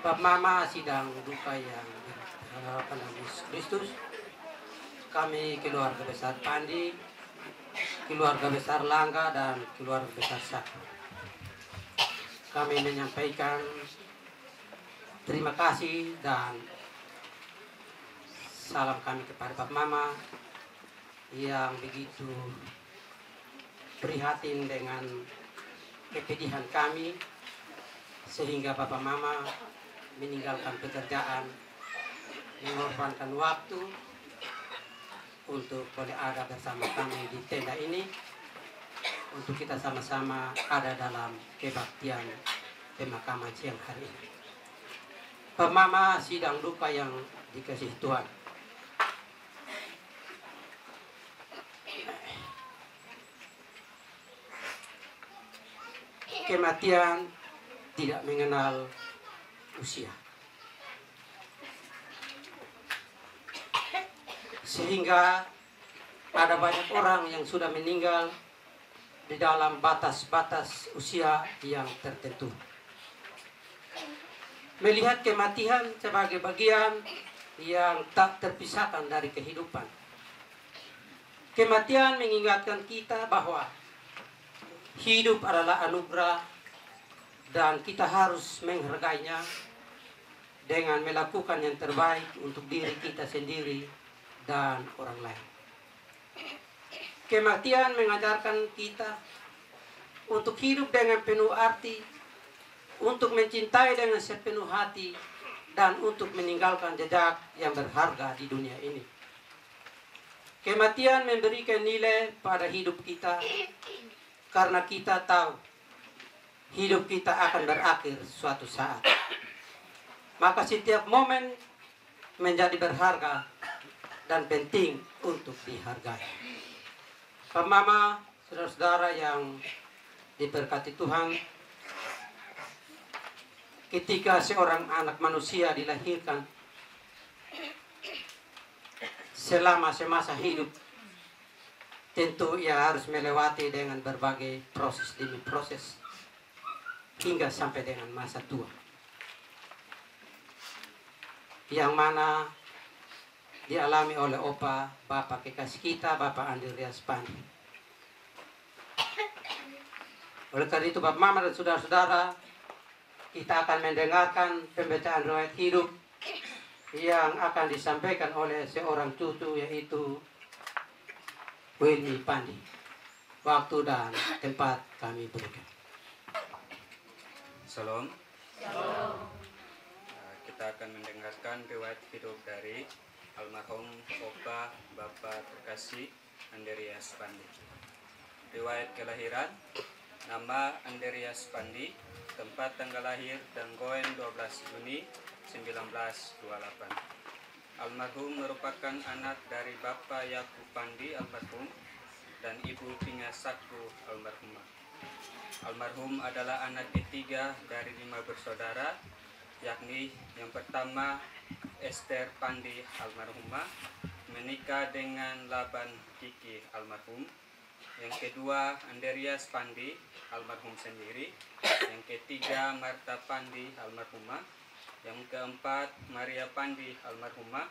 Bapak Mama sidang duka yang harapan Yesus Kristus, kami keluarga besar Pandi, keluarga besar Langga, dan keluarga besar Saka. Kami menyampaikan terima kasih dan salam kami kepada Bapak Mama yang begitu prihatin dengan kepedihan kami, sehingga Bapak Mama meninggalkan pekerjaan, mengorbankan waktu untuk boleh ada bersama kami di tenda ini, untuk kita sama-sama ada dalam kebaktian pemakaman siang hari ini. Bapak Mama sidang duka yang dikasihi Tuhan, kematian tidak mengenal usia, sehingga ada banyak orang yang sudah meninggal di dalam batas-batas usia yang tertentu. Melihat kematian sebagai bagian yang tak terpisahkan dari kehidupan. Kematian mengingatkan kita bahwa hidup adalah anugerah dan kita harus menghargainya dengan melakukan yang terbaik untuk diri kita sendiri dan orang lain. Kematian mengajarkan kita untuk hidup dengan penuh arti, untuk mencintai dengan sepenuh hati, dan untuk meninggalkan jejak yang berharga di dunia ini. Kematian memberikan nilai pada hidup kita, karena kita tahu hidup kita akan berakhir suatu saat. Maka setiap momen menjadi berharga dan penting untuk dihargai. Pak Mama, saudara-saudara yang diberkati Tuhan, ketika seorang anak manusia dilahirkan, selama semasa hidup tentu ia harus melewati dengan berbagai proses demi proses hingga sampai dengan masa tua, yang mana dialami oleh Opa, Bapak kekasih kita, Bapak Andreas Pandi. Oleh karena itu, Bapak Mama dan saudara-saudara, kita akan mendengarkan pembacaan riwayat hidup yang akan disampaikan oleh seorang cucu, yaitu Willy Pandi. Waktu dan tempat kami berikan. Salam. Shalom. Kita akan mendengarkan riwayat hidup dari almarhum Opa Bapak terkasih Andreas Pandi. Riwayat kelahiran: nama Andreas Pandi, tempat tanggal lahir Danggoen 12 Juni 1928. Almarhum merupakan anak dari Bapak Yakub Pandi almarhum dan Ibu Pinga Saku almarhumah. Almarhum adalah anak ketiga dari 5 bersaudara, yakni yang pertama Esther Pandi almarhumah menikah dengan Laban Kiki almarhum. Yang kedua Andreas Pandi almarhum sendiri. Yang ketiga Marta Pandi almarhumah. Yang keempat Maria Pandi almarhumah.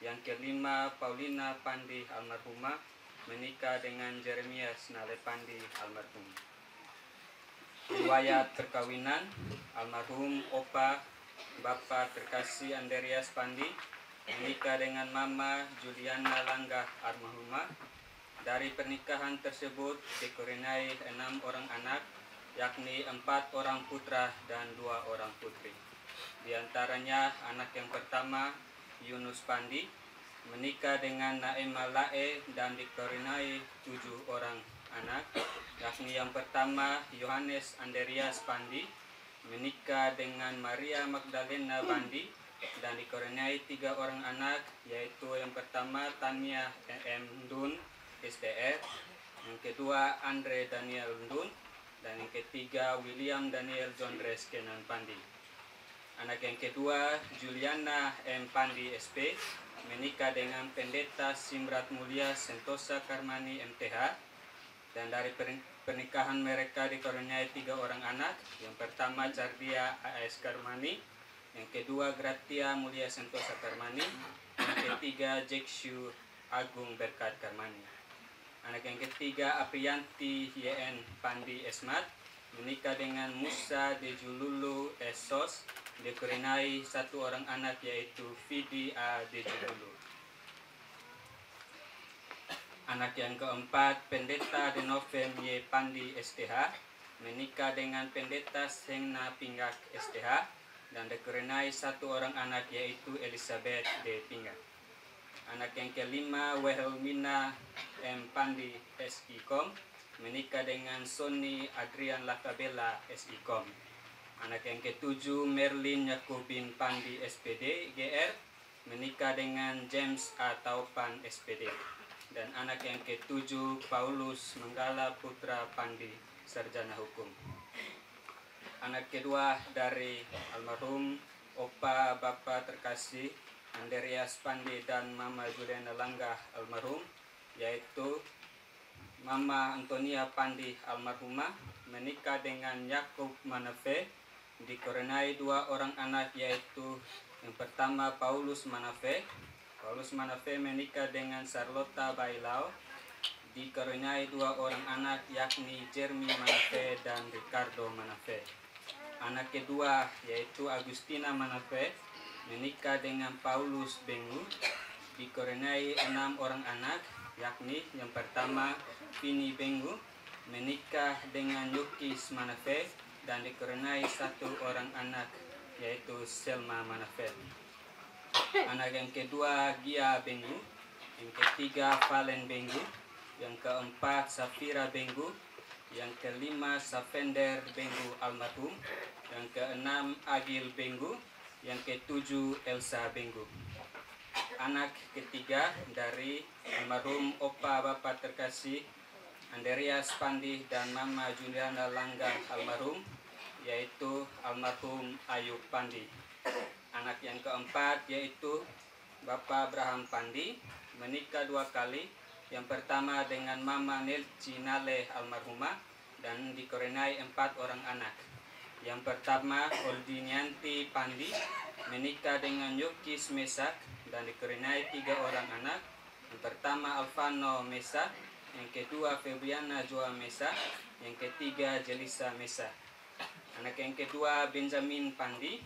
Yang kelima Paulina Pandi almarhumah menikah dengan Jeremias Nale Pandi almarhum. Riwayat perkawinan: almarhum Opa Bapak terkasih Andreas Pandi menikah dengan Mama Juliana Langga almarhumah. Dari pernikahan tersebut dikaruniai 6 orang anak, yakni 4 orang putra dan 2 orang putri. Di antaranya anak yang pertama Yunus Pandi menikah dengan Naema Lae dan dikaruniai 7 orang anak, yakni yang pertama Yohanes Andreas Pandi menikah dengan Maria Magdalena Pandi dan dikaruniai 3 orang anak, yaitu yang pertama Tania M. Dun SDR, yang kedua Andre Daniel Dun, dan yang ketiga William Daniel John Kenan Pandi. Anak yang kedua Juliana M. Pandi SP menikah dengan Pendeta Simrat Mulia Sentosa Karmani MTH, dan dari pernikahan mereka dikaruniai 3 orang anak. Yang pertama Cardia AS Karmani, Yang kedua Gratia Mulia Sentosa Karmani. Yang ketiga Jekshu Agung Berkat Karmani. Anak yang ketiga Aprianti YN Pandi Esmat, menikah dengan Musa Dejululu Esos, dikarenai satu orang anak yaitu Fidi A Dejululu. Anak yang keempat Pendeta Denovem Y Pandi STH, menikah dengan Pendeta Sengna Pinggak STH, dan dikarenai satu orang anak yaitu Elizabeth D. Pinggak. Anak yang kelima Wehelmina M. Pandi SIKOM, menikah dengan Sony Adrian Lakabela SIKOM. Anak yang ketujuh Merlin Yakubin Pandi SPD GR, menikah dengan James A. Taupan SPD. Dan anak yang ketujuh Paulus Menggala Putra Pandi Sarjana Hukum. Anak kedua dari almarhum Opa Bapak terkasih Andreas Pandi dan Mama Juliana Langgah almarhum, yaitu Mama Antonia Pandi almarhumah, menikah dengan Yakub Manafe, dikarenai dua orang anak, yaitu yang pertama Paulus Manafe. Paulus Manafe menikah dengan Charlotta Bailao, dikarenai dua orang anak, yakni Jeremy Manafe dan Ricardo Manafe. Anak kedua yaitu Agustina Manafe, menikah dengan Paulus Bengu, dikarenai 6 orang anak, yakni yang pertama Vini Bengu, menikah dengan Yukis Manafe, dan dikarenai satu orang anak yaitu Selma Manafe. Anak yang kedua Gia Bengu, yang ketiga Valen Bengu, yang keempat Safira Bengu, yang kelima Savender Bengu almarhum, yang keenam Agil Bengu, yang ketujuh Elsa Bengu. Anak ketiga dari almarhum Opa Bapak terkasih Andreas Pandi dan Mama Juliana Langgah almarhum, yaitu almarhum Ayub Pandi. Anak yang keempat yaitu Bapak Abraham Pandi, menikah 2 kali. Yang pertama dengan Mama Nelci Nale almarhumah, dan dikarenai 4 orang anak. Yang pertama Oldinianti Pandi, menikah dengan Yukis Mesak, dan dikarenai 3 orang anak. Yang pertama Alvano Mesak, yang kedua Febriana Joa Mesak, yang ketiga Jelisa Mesak. Anak yang kedua Benjamin Pandi,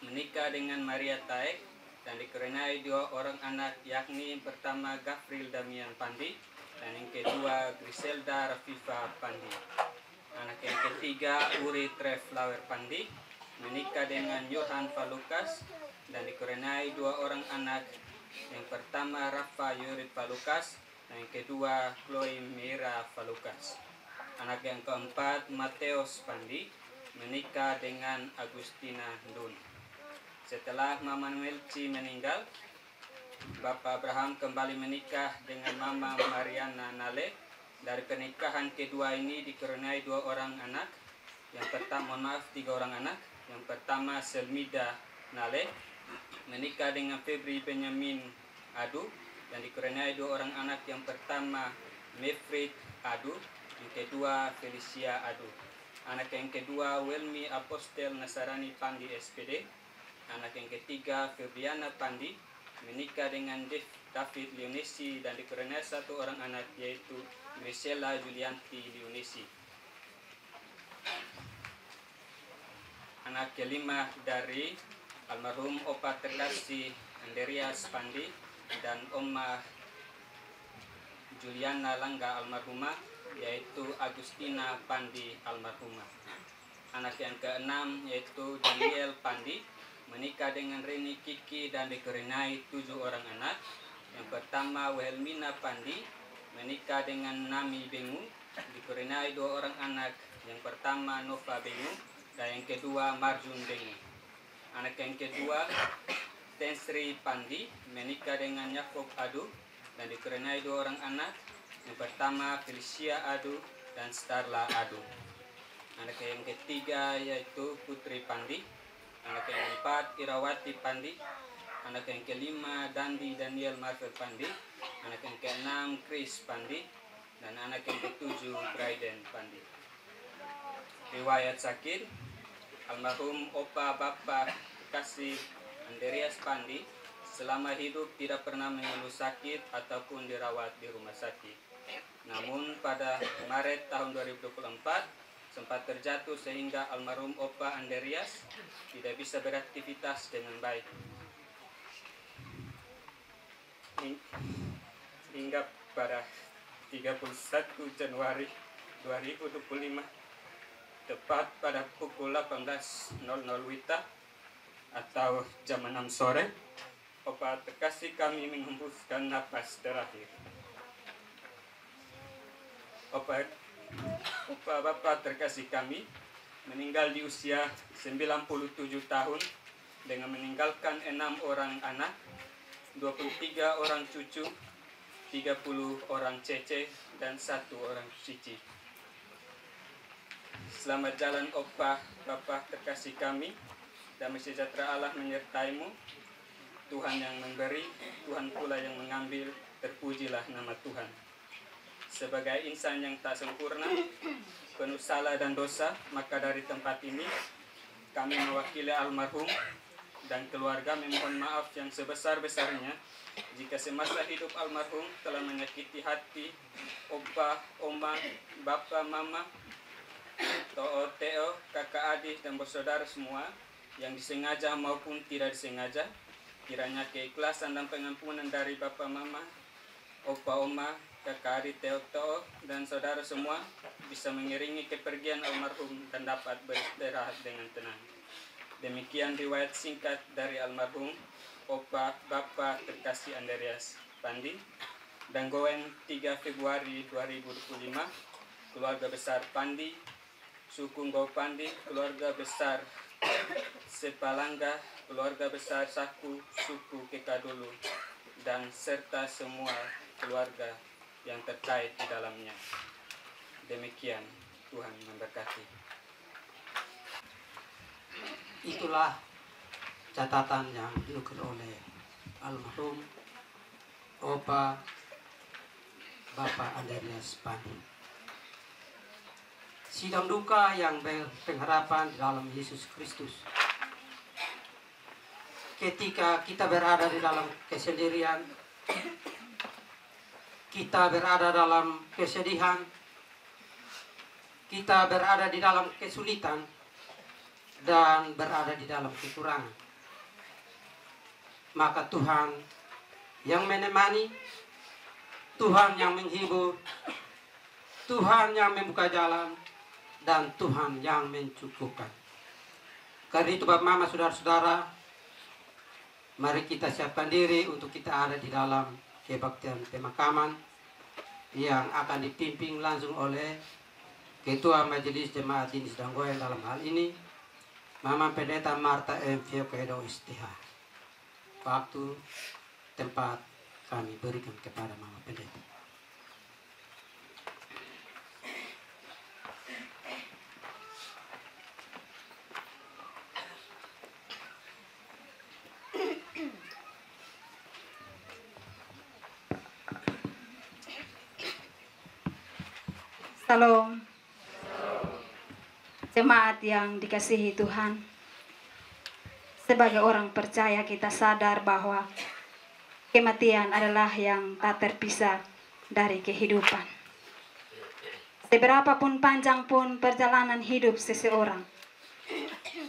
menikah dengan Maria Taek, dan dikarenai 2 orang anak, yakni yang pertama Gavril Damian Pandi, dan yang kedua Griselda Rafifa Pandi. Anak yang ketiga Uri Treflower Pandi, menikah dengan Johan Falukas, dan dikarenai 2 orang anak, yang pertama Rafa Yurit Falukas, dan yang kedua Chloe Mira Falukas. Anak yang keempat Mateus Pandi, menikah dengan Agustina Ndun. Setelah Mama Melci meninggal, Bapak Abraham kembali menikah dengan Mama Mariana Nale. Dari pernikahan kedua ini dikarenai 2 orang anak. Yang pertama, 3 orang anak. Yang pertama Selmida Nale, menikah dengan Febri Benyamin Adu, dan dikarenai 2 orang anak. Yang pertama Mefrid Adu, yang kedua Felicia Adu. Anak yang kedua Welmi Apostel Nasarani Pandi SPD. Anak yang ketiga Febriana Pandi, menikah dengan David Leonesi, dan dikarenai 1 orang anak, yaitu Grisela Julianti Leonesi. Anak kelima dari almarhum Opa terkasih Andreas Pandi dan Oma Juliana Langga almarhumah, yaitu Agustina Pandi almarhumah. Anak yang keenam yaitu Daniel Pandi, menikah dengan Reni Kiki, dan dikarenai 7 orang anak. Yang pertama Wilhelmina Pandi, menikah dengan Nami Bengu, dikarenai 2 orang anak. Yang pertama Nova Bengu, dan yang kedua Marjun Bengu. Anak yang kedua Tensri Pandi, menikah dengan Yakob Adu, dan dikarenai 2 orang anak. Yang pertama Felicia Adu dan Starla Adu. Anak yang ketiga yaitu Putri Pandi. Anak yang keempat Irawati Pandi. Anak yang kelima Dandi Daniel Marvel Pandi. Anak yang keenam Chris Pandi. Dan anak yang ketujuh Bryden Pandi. Riwayat sakit almarhum Opa Bapak terkasih Andreas Pandi selama hidup tidak pernah mengeluh sakit ataupun dirawat di rumah sakit. Namun pada Maret tahun 2024 sempat terjatuh sehingga almarhum Opa Andreas tidak bisa beraktivitas dengan baik. Hingga pada 31 Januari 2025 tepat pada pukul 18.00 WITA atau jam 6 sore, Opa terkasih kami menghembuskan napas terakhir. Opa Bapak terkasih kami meninggal di usia 97 tahun dengan meninggalkan 6 orang anak, 23 orang cucu, 30 orang cece, dan 1 orang cici. Selamat jalan Opa Bapak terkasih kami. Damai sejahtera Allah menyertaimu. Tuhan yang memberi, Tuhan pula yang mengambil. Terpujilah nama Tuhan. Sebagai insan yang tak sempurna, penuh salah dan dosa, maka dari tempat ini kami mewakili almarhum dan keluarga memohon maaf yang sebesar-besarnya jika semasa hidup almarhum telah menyakiti hati Opa, Oma, Bapak, Mama, To'o, Teo, kakak adik, dan bersaudara semua yang disengaja maupun tidak disengaja. Kiranya keikhlasan dan pengampunan dari Bapak, Mama, Opa, Oma, kakak adik, Teo, To'o, dan saudara semua bisa mengiringi kepergian almarhum dan dapat beristirahat dengan tenang. Demikian riwayat singkat dari almarhum Opa Bapak terkasih Andreas Pandi. Danggoen 3 Februari 2025, keluarga besar Pandi, suku Ngau Pandi, keluarga besar Sepalangga, keluarga besar Saku, suku Kekadulu, dan serta semua keluarga yang terkait di dalamnya. Demikian, Tuhan memberkati. Itulah catatan yang dinukil oleh almarhum Opa Bapak Andreas Pandi. Sidang duka yang berpengharapan di dalam Yesus Kristus. Ketika kita berada di dalam kesendirian, kita berada dalam kesedihan, kita berada di dalam kesulitan, dan berada di dalam kekurangan, maka Tuhan yang menemani, Tuhan yang menghibur, Tuhan yang membuka jalan, dan Tuhan yang mencukupkan. Karena itu Bapak, Mama, saudara-saudara, mari kita siapkan diri untuk kita ada di dalam kebaktian pemakaman yang akan dipimpin langsung oleh Ketua Majelis Jemaat Dinis Danggoen dalam hal ini, Mama Pendeta Marta M. Fiokedo STH. Waktu, tempat kami berikan kepada Mama Pendeta. Salam. Jemaat yang dikasihi Tuhan, sebagai orang percaya kita sadar bahwa kematian adalah yang tak terpisah dari kehidupan. Seberapapun panjang pun perjalanan hidup seseorang,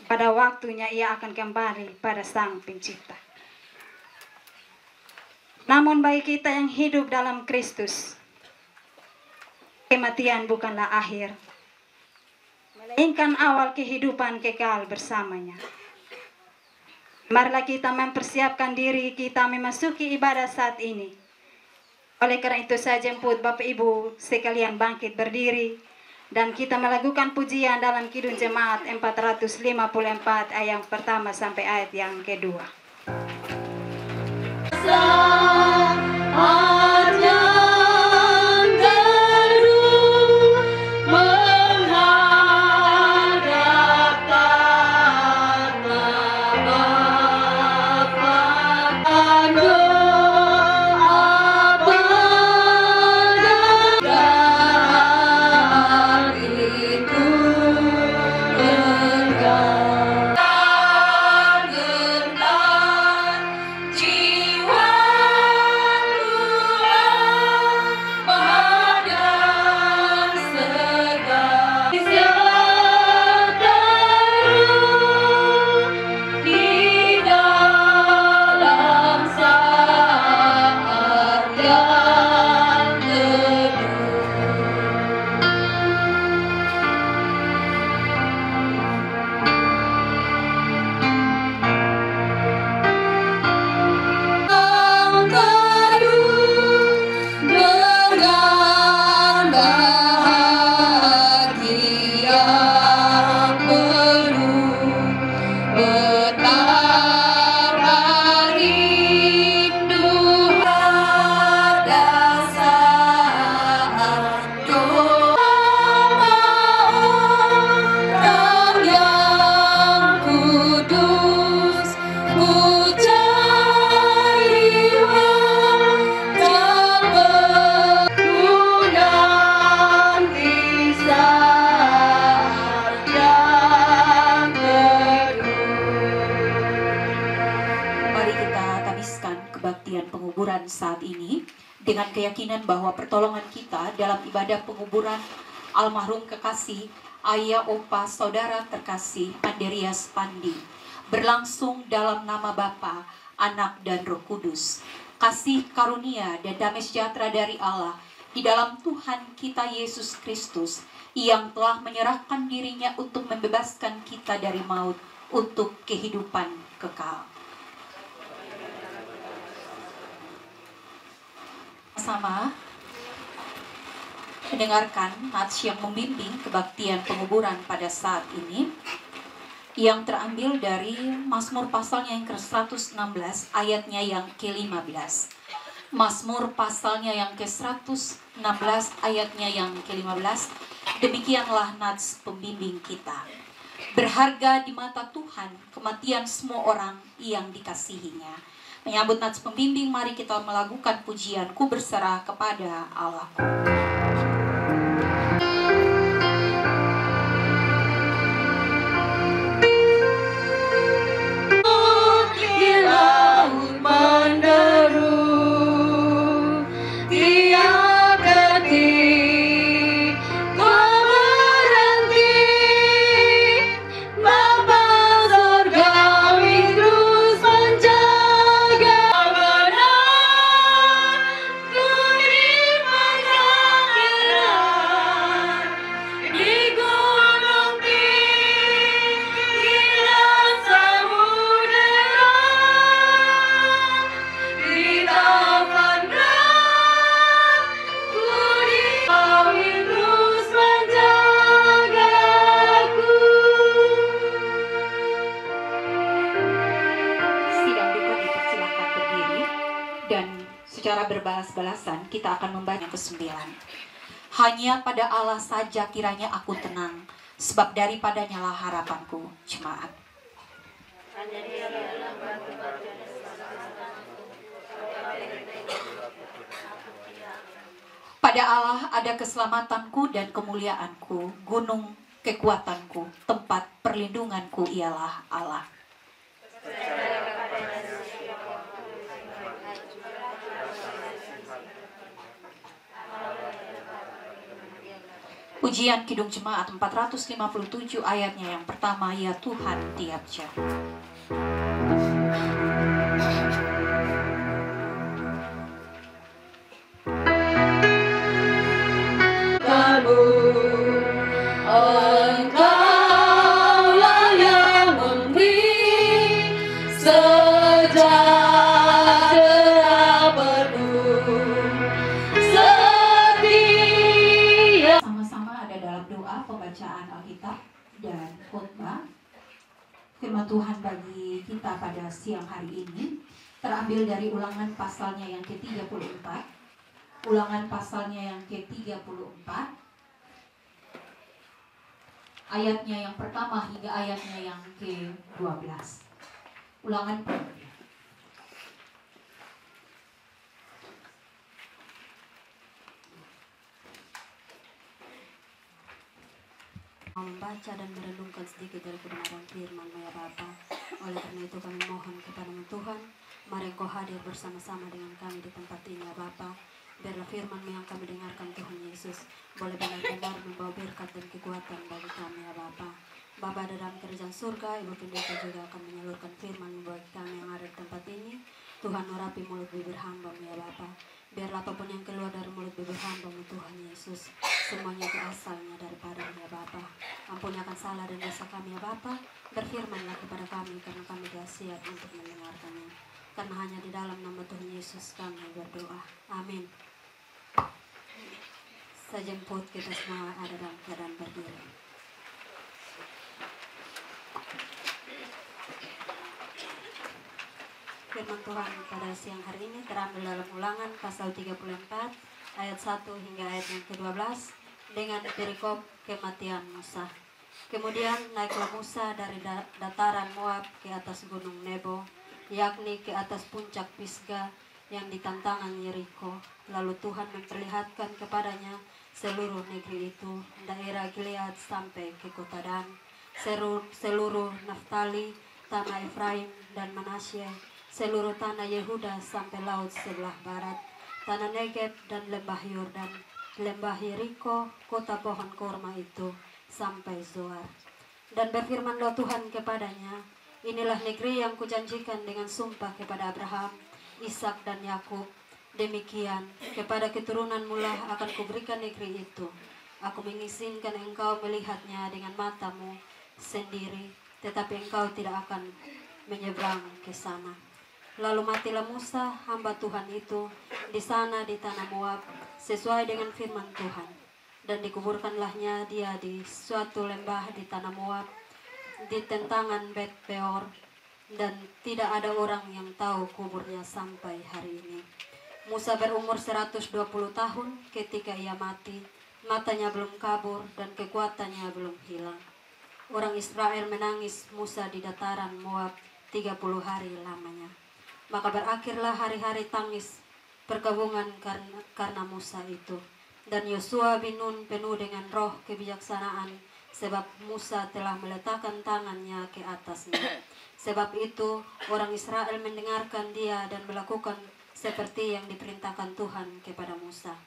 pada waktunya ia akan kembali pada Sang Pencipta. Namun bagi kita yang hidup dalam Kristus, kematian bukanlah akhir, melainkan awal kehidupan kekal bersamanya. Marilah kita mempersiapkan diri kita memasuki ibadah saat ini. Oleh karena itu saya jemput Bapak Ibu sekalian bangkit berdiri dan kita melakukan pujian dalam Kidung Jemaat 454 ayat yang pertama sampai ayat yang kedua. Engkau kebaktian penguburan saat ini dengan keyakinan bahwa pertolongan kita dalam ibadah penguburan almarhum kekasih ayah, opa, saudara terkasih Andreas Pandi berlangsung dalam nama Bapa, Anak, dan Roh Kudus. Kasih karunia dan damai sejahtera dari Allah di dalam Tuhan kita Yesus Kristus yang telah menyerahkan dirinya untuk membebaskan kita dari maut untuk kehidupan kekal. Sama mendengarkan nats yang membimbing kebaktian penguburan pada saat ini yang terambil dari Mazmur pasalnya yang ke-116 ayatnya yang ke-15. Mazmur pasalnya yang ke-116 ayatnya yang ke-15. Demikianlah nats pembimbing kita. Berharga di mata Tuhan kematian semua orang yang dikasihinya. Menyambut nats pembimbing, mari kita melakukan pujian Ku berserah kepada Allahku. Secara berbalas-balasan kita akan membaca ke-9. Hanya pada Allah saja kiranya aku tenang, sebab daripadanya lah harapanku. Jemaat. Pada Allah ada keselamatanku dan kemuliaanku, gunung kekuatanku, tempat perlindunganku ialah Allah. Pujian Kidung Jemaat 457 ayatnya yang pertama, ya Tuhan tiap jam. Dan khotbah firman Tuhan bagi kita pada siang hari ini terambil dari Ulangan pasalnya yang ke-34. Ulangan pasalnya yang ke-34 ayatnya yang pertama hingga ayatnya yang ke-12. Ulangan membaca dan merenungkan sedikit dari kebenaran firman ya Bapa. Oleh karena itu kami mohon kepada-Mu Tuhan, mari Engkau hadir bersama-sama dengan kami di tempat ini ya Bapa. Biarlah firman-Mu yang kami dengarkan Tuhan Yesus boleh benar-benar membawa berkat dan kekuatan bagi kami ya Bapa. Bapa dalam kerajaan surga, Ibu Pendeta juga akan menyalurkan firman-Mu bagi kami yang ada di tempat ini. Tuhan urapi mulut bibir hamba-Mu ya Bapa. Biarlah apapun yang keluar dari mulut bibir hamba-Mu Tuhan Yesus, semuanya itu asalnya daripada-Mu ya Bapa. Ampuni akan salah dan dosa kami ya Bapa. Berfirmanlah kepada kami karena kami tidak siap untuk mendengarkannya. Karena hanya di dalam nama Tuhan Yesus kami berdoa. Amin. Sejemput kita semua ada dalam keadaan berdiri. Firman Tuhan pada siang hari ini terambil dalam Ulangan pasal 34 ayat 1 hingga ayat yang ke-12 dengan perikop kematian Musa. Kemudian naiklah Musa dari dataran Moab ke atas gunung Nebo, yakni ke atas puncak Pisga yang di tantangan Yeriko. Lalu Tuhan memperlihatkan kepadanya seluruh negeri itu, daerah Gilead sampai ke kota Dan, seluruh Naftali, tanah Efraim dan Manasye, seluruh tanah Yehuda sampai laut sebelah barat, tanah Negeb dan lembah Yordan, lembah Yeriko, kota pohon korma itu, sampai Zoar. Dan berfirmanlah Tuhan kepadanya, inilah negeri yang kujanjikan dengan sumpah kepada Abraham, Ishak dan Yakub. Demikian kepada keturunanmu lah akan kuberikan negeri itu. Aku mengizinkan engkau melihatnya dengan matamu sendiri, tetapi engkau tidak akan menyeberang ke sana. Lalu matilah Musa, hamba Tuhan itu, di sana di tanah Moab, sesuai dengan firman Tuhan. Dan dikuburkanlahnya dia di suatu lembah di tanah Moab, di tentangan Bet Peor, dan tidak ada orang yang tahu kuburnya sampai hari ini. Musa berumur 120 tahun ketika ia mati, matanya belum kabur dan kekuatannya belum hilang. Orang Israel menangis Musa di dataran Moab 30 hari lamanya. Maka berakhirlah hari-hari tangis perkabungan karena Musa itu. Dan Yosua bin Nun penuh dengan roh kebijaksanaan, sebab Musa telah meletakkan tangannya ke atasnya. Sebab itu orang Israel mendengarkan dia dan melakukan seperti yang diperintahkan Tuhan kepada Musa.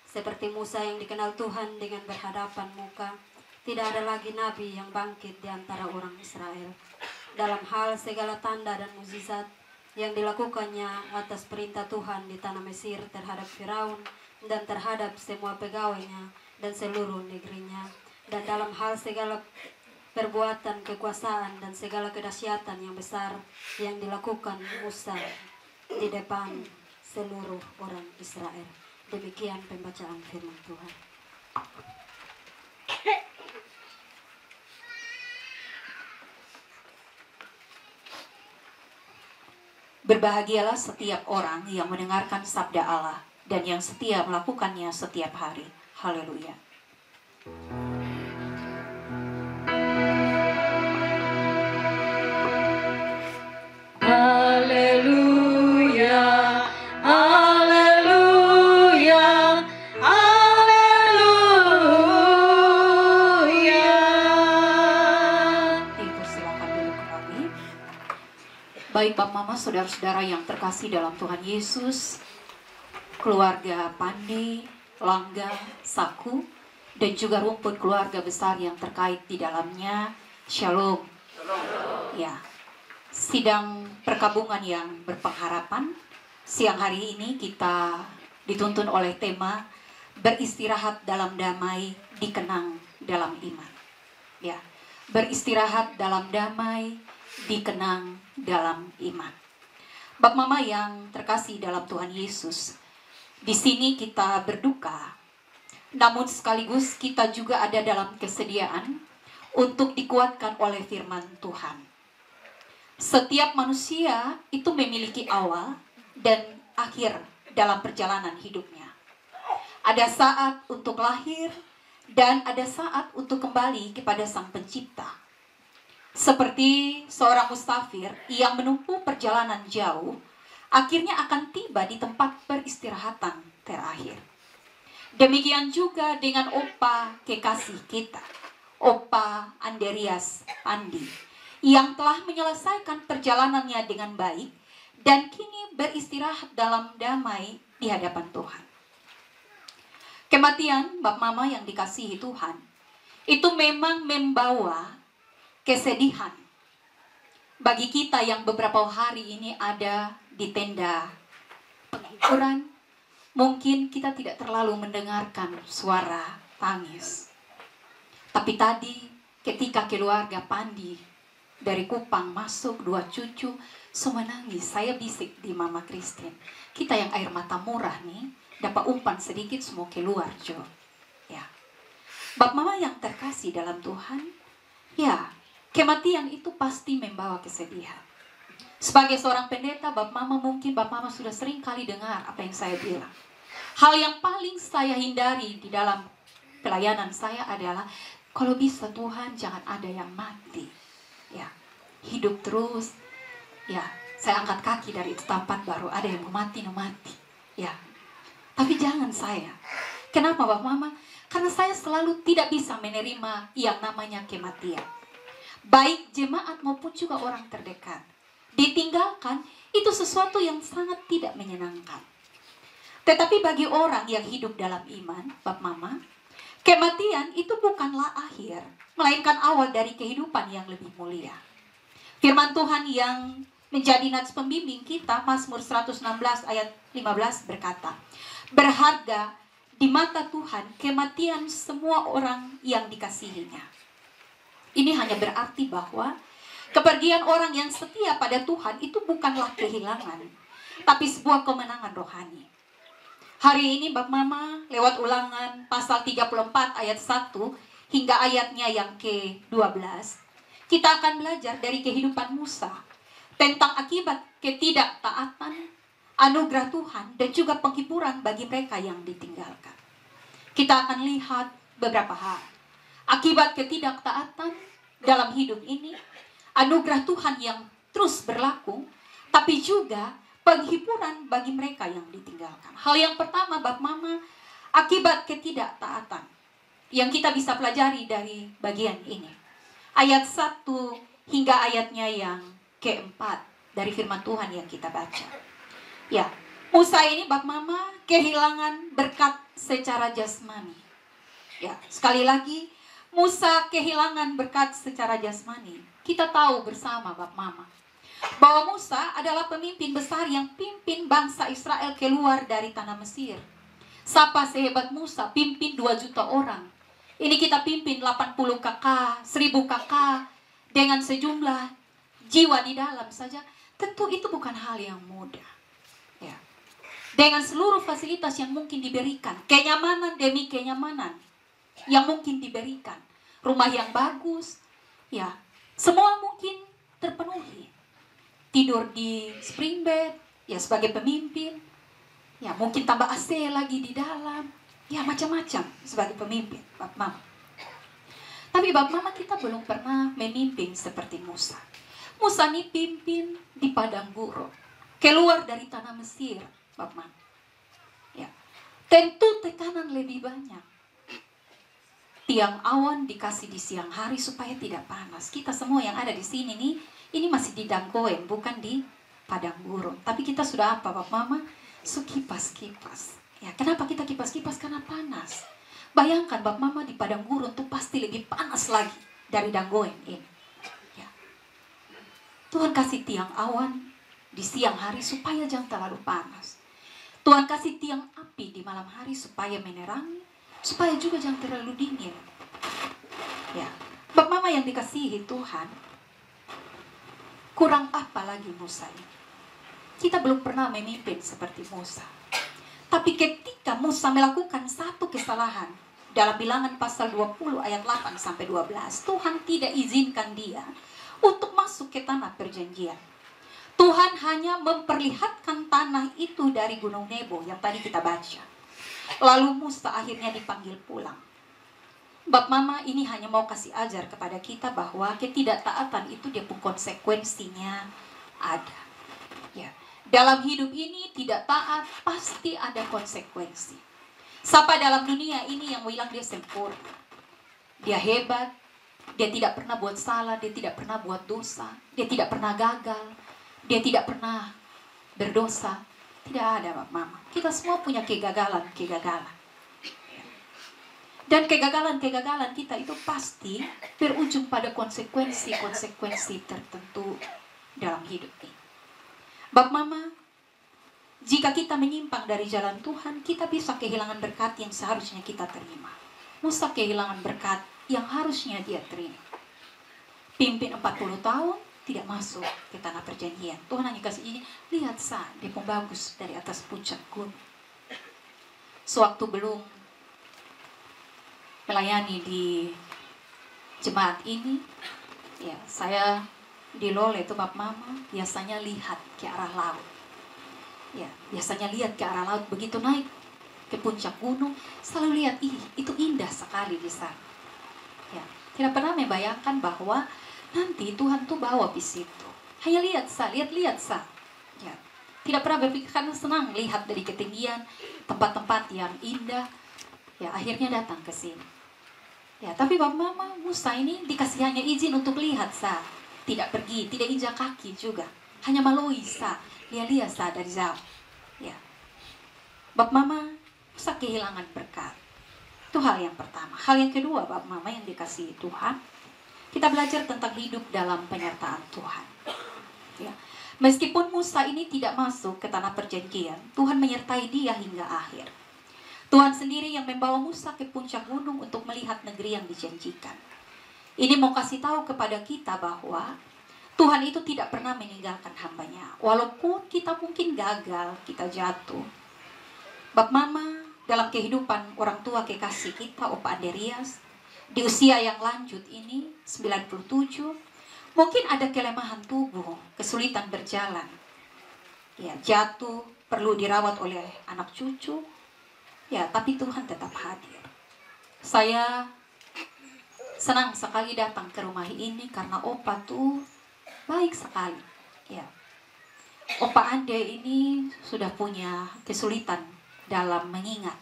Seperti Musa yang dikenal Tuhan dengan berhadapan muka, tidak ada lagi nabi yang bangkit di antara orang Israel. Dalam hal segala tanda dan mukjizat yang dilakukannya atas perintah Tuhan di tanah Mesir terhadap Firaun dan terhadap semua pegawainya dan seluruh negerinya, dan dalam hal segala perbuatan kekuasaan dan segala kedahsyatan yang besar yang dilakukan Musa di depan seluruh orang Israel. Demikian pembacaan firman Tuhan. Berbahagialah setiap orang yang mendengarkan sabda Allah dan yang setia melakukannya setiap hari. Haleluya. Haleluya, haleluya, haleluya. Dipersilakan duduk kembali. Baik Bapak Mama, saudara-saudara yang terkasih dalam Tuhan Yesus, keluarga Pandi, Langga, Saku, dan juga rumput keluarga besar yang terkait di dalamnya. Shalom. Ya. Sidang perkabungan yang berpengharapan, siang hari ini kita dituntun oleh tema beristirahat dalam damai, dikenang dalam iman. Ya, beristirahat dalam damai, dikenang dalam iman. Bapak Mama yang terkasih dalam Tuhan Yesus, di sini kita berduka, namun sekaligus kita juga ada dalam kesediaan untuk dikuatkan oleh firman Tuhan. Setiap manusia itu memiliki awal dan akhir dalam perjalanan hidupnya. Ada saat untuk lahir dan ada saat untuk kembali kepada Sang Pencipta. Seperti seorang musafir yang menempuh perjalanan jauh, akhirnya akan tiba di tempat peristirahatan terakhir. Demikian juga dengan Opa kekasih kita, Opa Andreas Pandi, yang telah menyelesaikan perjalanannya dengan baik dan kini beristirahat dalam damai di hadapan Tuhan. Kematian Bapak Mama yang dikasihi Tuhan itu memang membawa kesedihan bagi kita yang beberapa hari ini ada di tenda penguburan. Mungkin kita tidak terlalu mendengarkan suara tangis, tapi tadi ketika keluarga Pandi dari Kupang masuk, 2 cucu semua nangis. Saya bisik di Mama Christine, kita yang air mata murah nih, dapat umpan sedikit semua keluar Jo. Ya, Bapak Mama yang terkasih dalam Tuhan, ya, kematian itu pasti membawa kesedihan. Sebagai seorang pendeta, Bapak Mama mungkin Bapak Mama sudah sering kali dengar apa yang saya bilang. Hal yang paling saya hindari di dalam pelayanan saya adalah, kalau bisa Tuhan jangan ada yang mati. Ya, hidup terus. Ya, saya angkat kaki dari itu tempat baru ada yang mau mati, ya. Tapi jangan saya. Kenapa Bapak Mama? Karena saya selalu tidak bisa menerima yang namanya kematian. Baik jemaat maupun juga orang terdekat. Ditinggalkan itu sesuatu yang sangat tidak menyenangkan. Tetapi bagi orang yang hidup dalam iman, Bapak Mama, kematian itu bukanlah akhir, melainkan awal dari kehidupan yang lebih mulia. Firman Tuhan yang menjadi nats pembimbing kita, Mazmur 116 ayat 15 berkata, berharga di mata Tuhan kematian semua orang yang dikasihinya. Ini hanya berarti bahwa kepergian orang yang setia pada Tuhan itu bukanlah kehilangan, tapi sebuah kemenangan rohani. Hari ini Bapak Mama lewat Ulangan pasal 34 ayat 1 hingga ayatnya yang ke-12, kita akan belajar dari kehidupan Musa tentang akibat ketidaktaatan, anugerah Tuhan, dan juga penghiburan bagi mereka yang ditinggalkan. Kita akan lihat beberapa hal. Akibat ketidaktaatan dalam hidup ini, anugerah Tuhan yang terus berlaku, tapi juga penghiburan bagi mereka yang ditinggalkan. Hal yang pertama, Bapak Mama, akibat ketidaktaatan yang kita bisa pelajari dari bagian ini. Ayat 1 hingga ayatnya yang keempat dari firman Tuhan yang kita baca. Ya, Musa ini Bapak Mama kehilangan berkat secara jasmani. Ya, sekali lagi Musa kehilangan berkat secara jasmani. Kita tahu bersama Bapak Mama bahwa Musa adalah pemimpin besar yang pimpin bangsa Israel keluar dari tanah Mesir. Siapa sehebat Musa pimpin 2 juta orang. Ini kita pimpin 80 kakak, 1000 kakak dengan sejumlah jiwa di dalam saja. Tentu itu bukan hal yang mudah. Ya. Dengan seluruh fasilitas yang mungkin diberikan, kenyamanan demi kenyamanan yang mungkin diberikan, rumah yang bagus, ya, semua mungkin terpenuhi. Tidur di spring bed, ya sebagai pemimpin, ya mungkin tambah AC lagi di dalam, ya macam-macam sebagai pemimpin, Bapak Mama. Tapi Bapak Mama, kita belum pernah memimpin seperti Musa. Musa ini pimpin di padang gurun, keluar dari tanah Mesir, Bapak Mama. Ya, tentu tekanan lebih banyak. Tiang awan dikasih di siang hari supaya tidak panas. Kita semua yang ada di sini nih, ini masih di Dagoen, bukan di padang gurun. Tapi kita sudah apa, Bapak Mama? Kipas-kipas. Ya, kenapa kita kipas-kipas? Karena panas. Bayangkan Bapak Mama di padang gurun tuh pasti lebih panas lagi dari Dagoen ini. Ya. Tuhan kasih tiang awan di siang hari supaya jangan terlalu panas. Tuhan kasih tiang api di malam hari supaya menerangi, supaya juga jangan terlalu dingin. Ya, Bapak Mama yang dikasihi Tuhan, kurang apa lagi Musa ini? Kita belum pernah memimpin seperti Musa. Tapi ketika Musa melakukan satu kesalahan, dalam Bilangan pasal 20 ayat 8 sampai 12, Tuhan tidak izinkan dia untuk masuk ke tanah perjanjian. Tuhan hanya memperlihatkan tanah itu dari Gunung Nebo yang tadi kita baca. Lalu Musa akhirnya dipanggil pulang. Bapak Mama ini hanya mau kasih ajar kepada kita bahwa ketidaktaatan itu dia pun konsekuensinya ada. Ya. Dalam hidup ini tidak taat pasti ada konsekuensi. Siapa dalam dunia ini yang bilang dia sempurna, dia hebat, dia tidak pernah buat salah, dia tidak pernah buat dosa, dia tidak pernah gagal, dia tidak pernah berdosa. Tidak ada, Bapak Mama. Kita semua punya kegagalan. Dan kegagalan kita itu pasti berujung pada konsekuensi tertentu dalam hidup ini. Bapak Mama, jika kita menyimpang dari jalan Tuhan, kita bisa kehilangan berkat yang seharusnya kita terima. Musa kehilangan berkat yang harusnya dia terima. Pimpin 40 tahun, tidak masuk ke tanah perjanjian. Tuhan hanya kasih ini, lihat dia pun bagus dari atas puncak gunung. Sewaktu belum melayani di jemaat ini, ya saya di Lole itu Bapak Mama biasanya lihat ke arah laut. Ya, biasanya lihat ke arah laut, begitu naik ke puncak gunung, selalu lihat, itu indah sekali di sana. Ya, tidak pernah membayangkan bahwa nanti Tuhan tuh bawa di situ. Hanya lihat Ya, tidak pernah berpikir karena senang lihat dari ketinggian tempat-tempat yang indah. Ya, akhirnya datang ke sini. Ya, tapi Bapak Mama, Musa ini dikasih hanya izin untuk lihat tidak pergi, tidak injak kaki juga. hanya maloi sa, lia-lia sa dari jauh. Ya. Bap mama usah kehilangan berkat. Itu hal yang pertama. Hal yang kedua, bap mama yang dikasihi Tuhan, kita belajar tentang hidup dalam penyertaan Tuhan. Ya. Meskipun Musa ini tidak masuk ke tanah perjanjian, Tuhan menyertai dia hingga akhir. Tuhan sendiri yang membawa Musa ke puncak gunung untuk melihat negeri yang dijanjikan. Ini mau kasih tahu kepada kita bahwa Tuhan itu tidak pernah meninggalkan hambanya. Walaupun kita mungkin gagal, kita jatuh. Bap mama dalam kehidupan orang tua kekasih kita, Opa Andreas, di usia yang lanjut ini, 97, mungkin ada kelemahan tubuh, kesulitan berjalan. Ya, jatuh, perlu dirawat oleh anak cucu. Ya, tapi Tuhan tetap hadir. Saya senang sekali datang ke rumah ini karena Opa tuh baik sekali. Ya. Opa Ande ini sudah punya kesulitan dalam mengingat.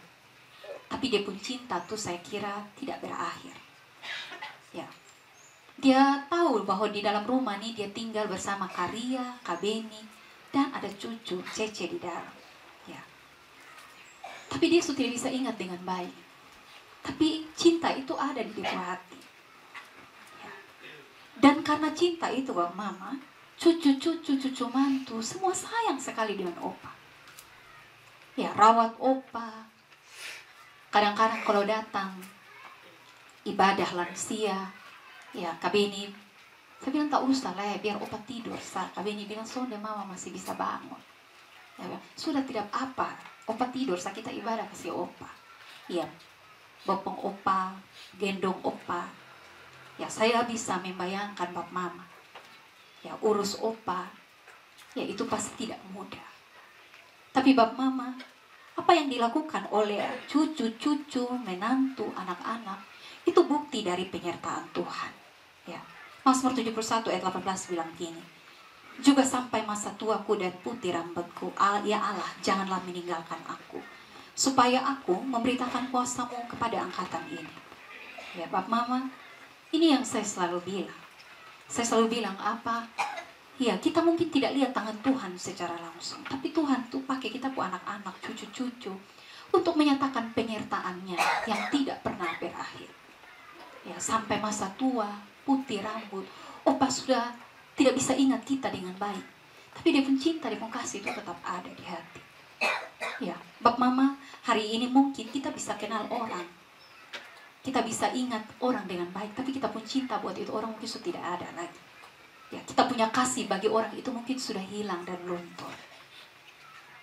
Tapi dia pun cinta tuh saya kira tidak berakhir. Ya. Dia tahu bahwa di dalam rumah ini dia tinggal bersama Karia, Kabeni, dan ada cucu Cece di dalam. Ya. Tapi dia sudah tidak bisa ingat dengan baik. Tapi cinta itu ada di dia hati. Dan karena cinta itu, Bang Mama, cucu mantu, semua sayang sekali dengan Opa. Ya, rawat Opa. Kadang-kadang kalau datang ibadah lansia, ya Kabeni, saya bilang tak usah lah, biar Opa tidur. Kabeni bilang, sonde Mama masih bisa bangun. Ya, sudah tidak apa, Opa tidur, kita ibadah kasih Opa. Ya, bopong Opa, gendong Opa. Ya, saya bisa membayangkan Bap Mama. Ya, urus Opa. Ya, itu pasti tidak mudah. Tapi Bap Mama, apa yang dilakukan oleh cucu-cucu, menantu, anak-anak, itu bukti dari penyertaan Tuhan. Ya. Mazmur 71 ayat 18 bilang gini. Juga sampai masa tuaku dan putih rambutku, ya Allah, janganlah meninggalkan aku, supaya aku memberitakan kuasa-Mu kepada angkatan ini. Ya, Bap Mama, ini yang saya selalu bilang. Saya selalu bilang apa? Ya, kita mungkin tidak lihat tangan Tuhan secara langsung. Tapi Tuhan tuh pakai kita bu anak-anak, cucu-cucu, untuk menyatakan penyertaannya yang tidak pernah berakhir. Ya, sampai masa tua, putih rambut, Opa sudah tidak bisa ingat kita dengan baik. Tapi dia pun cinta, dia pun kasih itu tetap ada di hati. Ya, Bap Mama, hari ini mungkin kita bisa kenal orang. Kita bisa ingat orang dengan baik, tapi kita pun cinta buat itu orang mungkin sudah tidak ada lagi. Ya, kita punya kasih bagi orang itu mungkin sudah hilang dan luntur.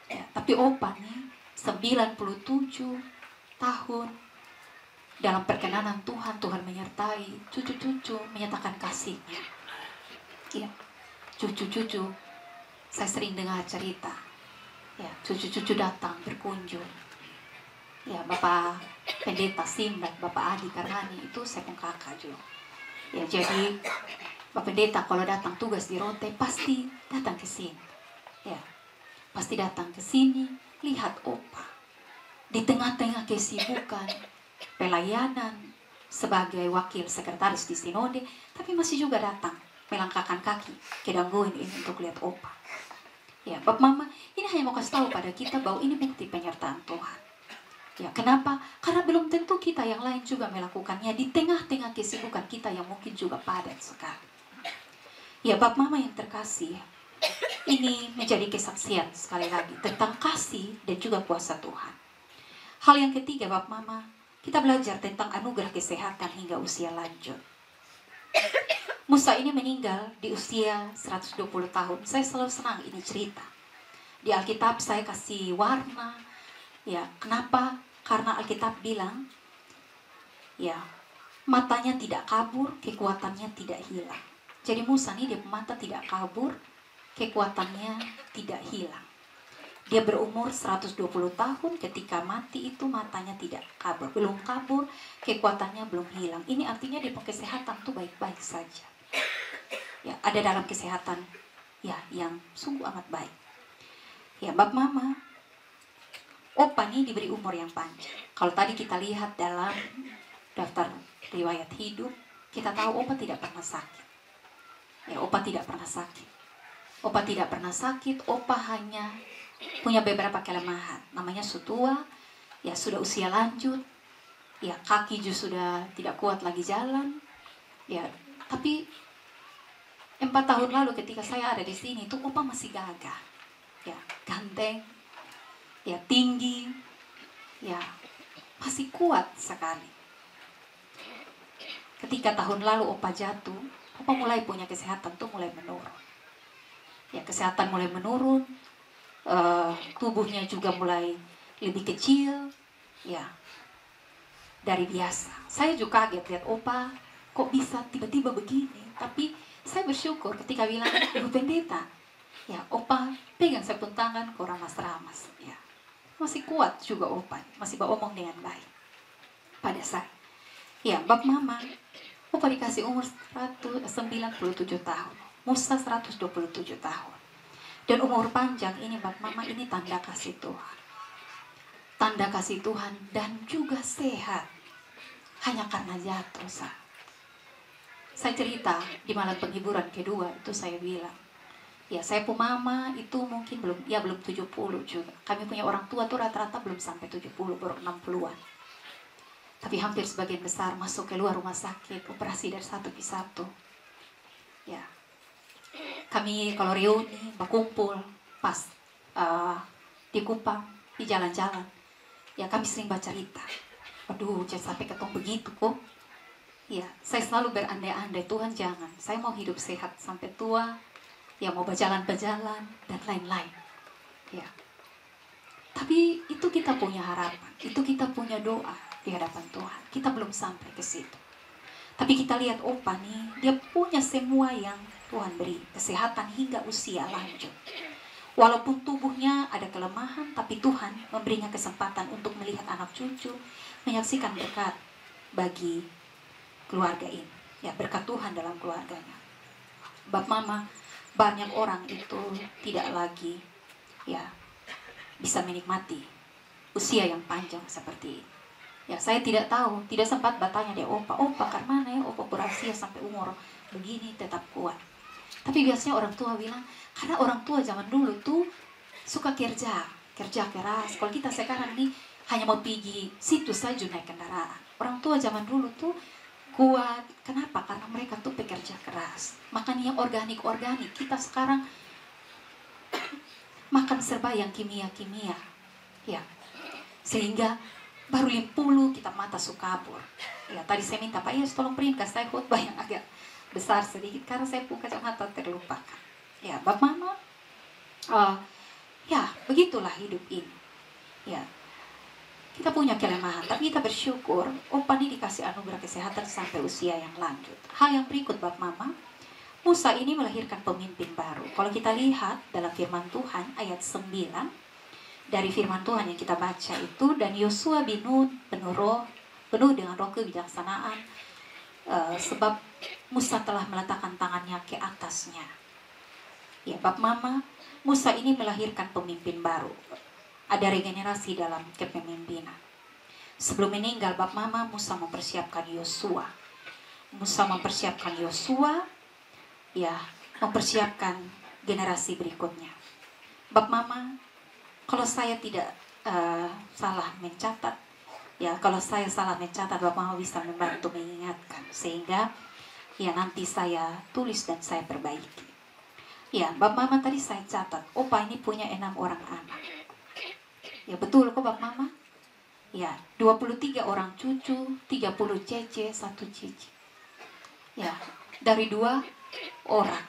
Ya, tapi Opa nih 97 tahun dalam perkenanan Tuhan, Tuhan menyertai cucu-cucu, menyatakan kasihnya. Ya, cucu-cucu, saya sering dengar cerita. Ya, cucu-cucu datang berkunjung. Ya, Bapak Pendeta Simbat, Bapak Adi Karhani itu saya pun kakak juga. Ya, jadi Bapak Pendeta kalau datang tugas di Rote pasti datang ke sini. Ya, pasti datang ke sini lihat Opa di tengah-tengah kesibukan pelayanan sebagai wakil sekretaris di Sinode, tapi masih juga datang melangkahkan kaki ke Danggoin ini untuk lihat Opa. Ya, Bapak Mama, ini hanya mau kasih tahu pada kita bahwa ini bukti penyertaan Tuhan. Ya, kenapa? Karena belum tentu kita yang lain juga melakukannya di tengah-tengah kesibukan kita yang mungkin juga padat sekali. Ya, Bapak Mama yang terkasih, ini menjadi kesaksian sekali lagi tentang kasih dan juga kuasa Tuhan. Hal yang ketiga, Bapak Mama, kita belajar tentang anugerah kesehatan hingga usia lanjut. Musa ini meninggal di usia 120 tahun. Saya selalu senang ini cerita. Di Alkitab saya kasih warna. Ya, kenapa? Karena Alkitab bilang, ya, matanya tidak kabur, kekuatannya tidak hilang. Jadi Musa ini dia mata tidak kabur, kekuatannya tidak hilang. Dia berumur 120 tahun, ketika mati itu matanya tidak kabur. Belum kabur, kekuatannya belum hilang. Ini artinya dia kesehatan tuh baik-baik saja. Ya, ada dalam kesehatan ya yang sungguh amat baik. Ya, Bap Mama, Opa ini diberi umur yang panjang. Kalau tadi kita lihat dalam daftar riwayat hidup, kita tahu Opa tidak pernah sakit. Ya, Opa tidak pernah sakit. Opa tidak pernah sakit, opa hanya punya beberapa kelemahan. Namanya sutua, ya sudah usia lanjut, ya kaki juga sudah tidak kuat lagi jalan. Ya, tapi 4 tahun lalu ketika saya ada di sini tuh opa masih gagah. Ya, ganteng, ya tinggi, ya masih kuat sekali. Ketika tahun lalu opa jatuh, opa mulai punya kesehatan tuh mulai menurun. Ya, kesehatan mulai menurun, tubuhnya juga mulai lebih kecil, ya dari biasa. Saya juga kaget lihat opa kok bisa tiba-tiba begini. Tapi saya bersyukur ketika bilang, Ibu Pendeta, ya opa pegang saya pun tangan kok ramas-ramas, ya masih kuat juga opa, masih bawa omong dengan baik pada saya. Ya, bab mama, opa dikasih umur 97 tahun. Musa 127 tahun. Dan umur panjang ini bab mama, ini tanda kasih Tuhan. Tanda kasih Tuhan dan juga sehat. Hanya karena jatuh. Saya cerita di malam penghiburan kedua itu saya bilang, ya saya pun mama itu mungkin belum 70 juga. Kami punya orang tua tuh rata-rata belum sampai 70, baru 60-an. Tapi hampir sebagian besar masuk keluar rumah sakit, operasi dari satu ke satu. Ya, kami kalau reuni, berkumpul pas di Kupang, di jalan-jalan, ya kami sering baca cerita. Aduh, jangan sampai ketemu begitu kok. Ya, saya selalu berandai-andai, Tuhan jangan. Saya mau hidup sehat sampai tua, ya mau berjalan-berjalan dan lain-lain. Ya, tapi itu kita punya harapan, itu kita punya doa di hadapan Tuhan. Kita belum sampai ke situ. Tapi kita lihat opa nih, dia punya semua yang Tuhan beri, kesehatan hingga usia lanjut. Walaupun tubuhnya ada kelemahan, tapi Tuhan memberinya kesempatan untuk melihat anak cucu, menyaksikan berkat bagi keluarga ini. Ya, berkat Tuhan dalam keluarganya. Bab mama, banyak orang itu tidak lagi ya bisa menikmati usia yang panjang seperti ini. Ya, saya tidak tahu, tidak sempat bertanya deh opa karena ya opa berasia sampai umur begini tetap kuat. Tapi biasanya orang tua bilang, karena orang tua zaman dulu tuh suka kerja keras. Kalau kita sekarang nih hanya mau pergi situ saja naik kendaraan. Orang tua zaman dulu tuh kuat. Kenapa? Karena mereka tuh pekerja keras. Makan yang organik. Kita sekarang makan serba yang kimia. Ya, sehingga baru 50 kita mata suka kabur. Ya, tadi saya minta Pak Yes tolong ringkas saya khotbah yang agak besar sedikit karena saya pun kacamata terlupakan. Ya, bab mama, ya begitulah hidup ini. Ya, kita punya kelemahan, tapi kita bersyukur opa ini dikasih anugerah kesehatan sampai usia yang lanjut. Hal yang berikut bab mama, Musa ini melahirkan pemimpin baru. Kalau kita lihat dalam firman Tuhan ayat 9, dari firman Tuhan yang kita baca itu, dan Yosua bin Nun penuh dengan roh kebijaksanaan, sebab Musa telah meletakkan tangannya ke atasnya. Ya, bab mama, Musa ini melahirkan pemimpin baru. Ada regenerasi dalam kepemimpinan. Sebelum meninggal bab mama, Musa mempersiapkan Yosua. Ya, mempersiapkan generasi berikutnya. Bab mama, kalau saya tidak salah mencatat, ya kalau saya salah mencatat, Bab mama bisa membantu mengingatkan sehingga ya nanti saya tulis dan saya perbaiki. Ya, Bab mama tadi saya catat, opa ini punya 6 orang anak. Ya betul kok Bab mama? Ya, 23 orang cucu, 30 cece, 1 cici. Ya, dari 2 orang.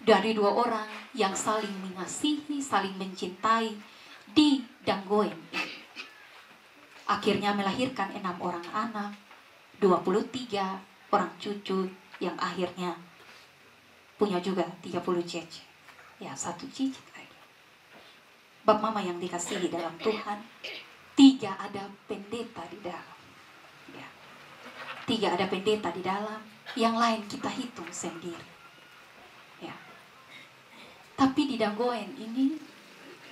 Dari 2 orang yang saling mengasihi, saling mencintai di Danggoen. Akhirnya melahirkan 6 orang anak, 23 orang cucu yang akhirnya punya juga 30 cece. Ya, 1 cicit lagi. Bab mama yang dikasihi dalam Tuhan, 3 ada pendeta di dalam. Ya, 3 ada pendeta di dalam, yang lain kita hitung sendiri. Ya. Tapi di Danggoen ini,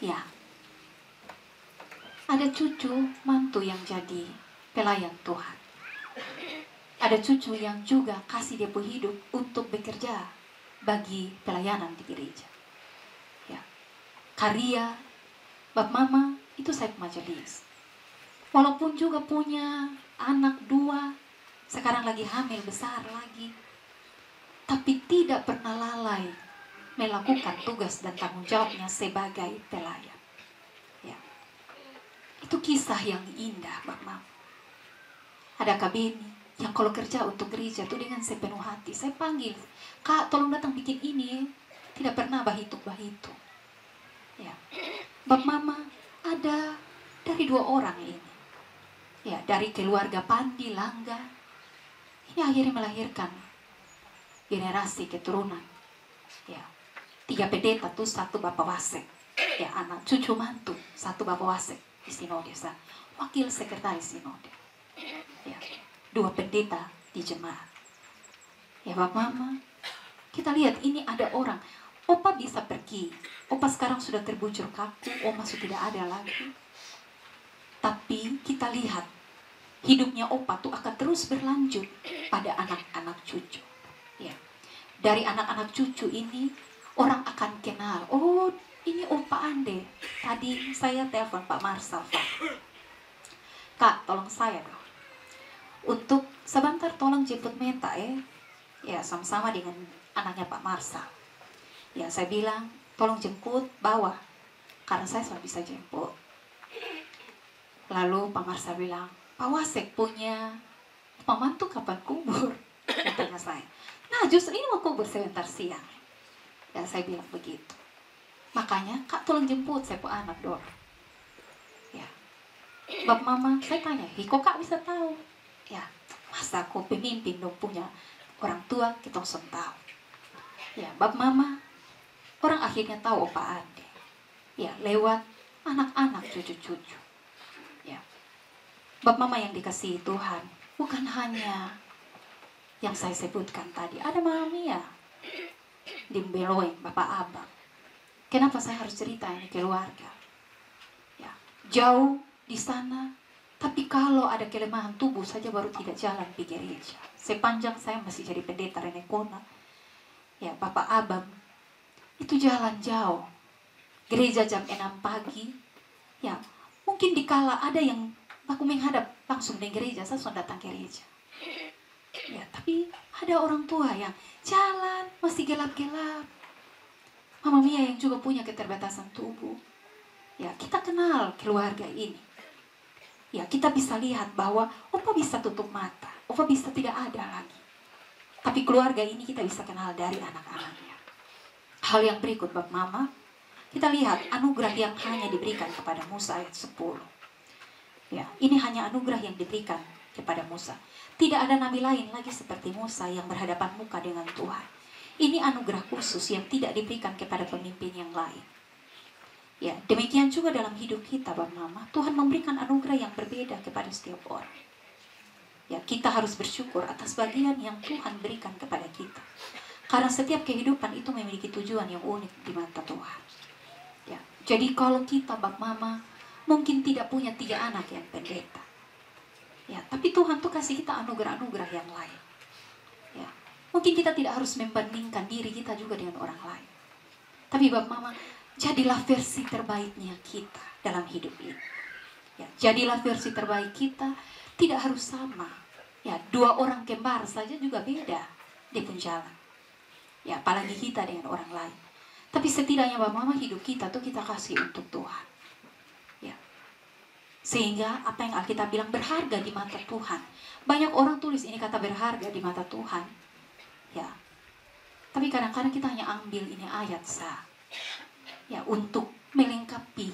ya, ada cucu mantu yang jadi pelayan Tuhan. Ada cucu yang juga kasih dia hidup untuk bekerja bagi pelayanan di gereja. Ya. Karya Bap Mama itu saya majelis. Walaupun juga punya anak 2, sekarang lagi hamil besar lagi, tapi tidak pernah lalai melakukan tugas dan tanggung jawabnya sebagai pelayan. Ya. Itu kisah yang indah, Bap Mama. Ada Kak Beni yang kalau kerja untuk gereja itu dengan sepenuh hati. Saya panggil, Kak tolong datang bikin ini. Tidak pernah bahitu. Ya. Bap Mama ada dari 2 orang ini. Ya, dari keluarga Pandi Langga. Ini akhirnya melahirkan generasi keturunan. Ya. 3 pendeta tuh, 1 Bapak Wasek. Ya, anak cucu mantu, 1 Bapak Wasek di sinode. Wakil sekretaris sinode. Ya. 2 pendeta di jemaat. Ya Bap Mama, kita lihat ini ada orang. Opa bisa pergi. Opa sekarang sudah terbujur kaku. Oma sudah tidak ada lagi. Tapi kita lihat hidupnya Opa tuh akan terus berlanjut pada anak-anak cucu. Ya. Dari anak-anak cucu ini orang akan kenal. Oh, ini Opa Ande. Tadi saya telepon Pak Marsal, Pak. Kak, tolong saya dong. Untuk sebentar tolong jemput Meta ya sama-sama dengan anaknya Pak Marsal. Ya saya bilang tolong jemput bawa karena saya sudah bisa jemput. Lalu Pak Marsal bilang, Pak Wasek punya pemantu kapan kubur? Katanya saya. Nah justru ini mau kubur sebentar siang. Dan saya bilang begitu. Makanya Kak tolong jemput saya punya anak dong. Ya. Bap Mama saya tanya, kok Kak bisa tahu? Ya, masa kok pemimpin dong punya orang tua kita langsung tahu. Ya, Bap Mama, orang akhirnya tahu Opa Ade. Ya, lewat anak-anak cucu-cucu. Ya, Bap Mama yang dikasihi Tuhan, bukan hanya yang saya sebutkan tadi. Ada Mama Mia di Beloeng, Bapak Abang. Kenapa saya harus cerita ini keluarga? Ya, jauh di sana. Tapi kalau ada kelemahan tubuh saja baru tidak jalan di gereja. Sepanjang saya masih jadi pendeta Renekona, ya Bapak Abang, itu jalan jauh. Gereja jam 6 pagi, ya mungkin dikala ada yang aku menghadap langsung di gereja, saya sudah datang ke gereja. Ya, tapi ada orang tua yang jalan masih gelap-gelap. Mama Mia yang juga punya keterbatasan tubuh. Ya, kita kenal keluarga ini. Ya, kita bisa lihat bahwa Opa bisa tutup mata. Opa bisa tidak ada lagi. Tapi keluarga ini kita bisa kenal dari anak-anaknya. Hal yang berikut, Bap Mama, kita lihat anugerah yang hanya diberikan kepada Musa ayat 10. Ya, ini hanya anugerah yang diberikan kepada Musa. Tidak ada nabi lain lagi seperti Musa yang berhadapan muka dengan Tuhan. Ini anugerah khusus yang tidak diberikan kepada pemimpin yang lain. Ya, demikian juga dalam hidup kita, Bap Mama. Tuhan memberikan anugerah yang berbeda kepada setiap orang. Ya, kita harus bersyukur atas bagian yang Tuhan berikan kepada kita. Karena setiap kehidupan itu memiliki tujuan yang unik di mata Tuhan. Ya, jadi kalau kita, Bap Mama, mungkin tidak punya 3 anak yang pendeta. Ya, tapi Tuhan tuh kasih kita anugerah-anugerah yang lain. Ya, mungkin kita tidak harus membandingkan diri kita juga dengan orang lain. Tapi Bap Mama, jadilah versi terbaiknya kita dalam hidup ini. Ya, jadilah versi terbaik kita, tidak harus sama. Ya, 2 orang kembar saja juga beda di pun jalan. Ya, apalagi kita dengan orang lain. Tapi setidaknya Bap Mama hidup kita tuh kita kasih untuk Tuhan. Ya. Sehingga apa yang Alkitab bilang berharga di mata Tuhan. Banyak orang tulis ini kata berharga di mata Tuhan. Ya. Tapi kadang-kadang kita hanya ambil ini ayat sah. Ya, untuk melengkapi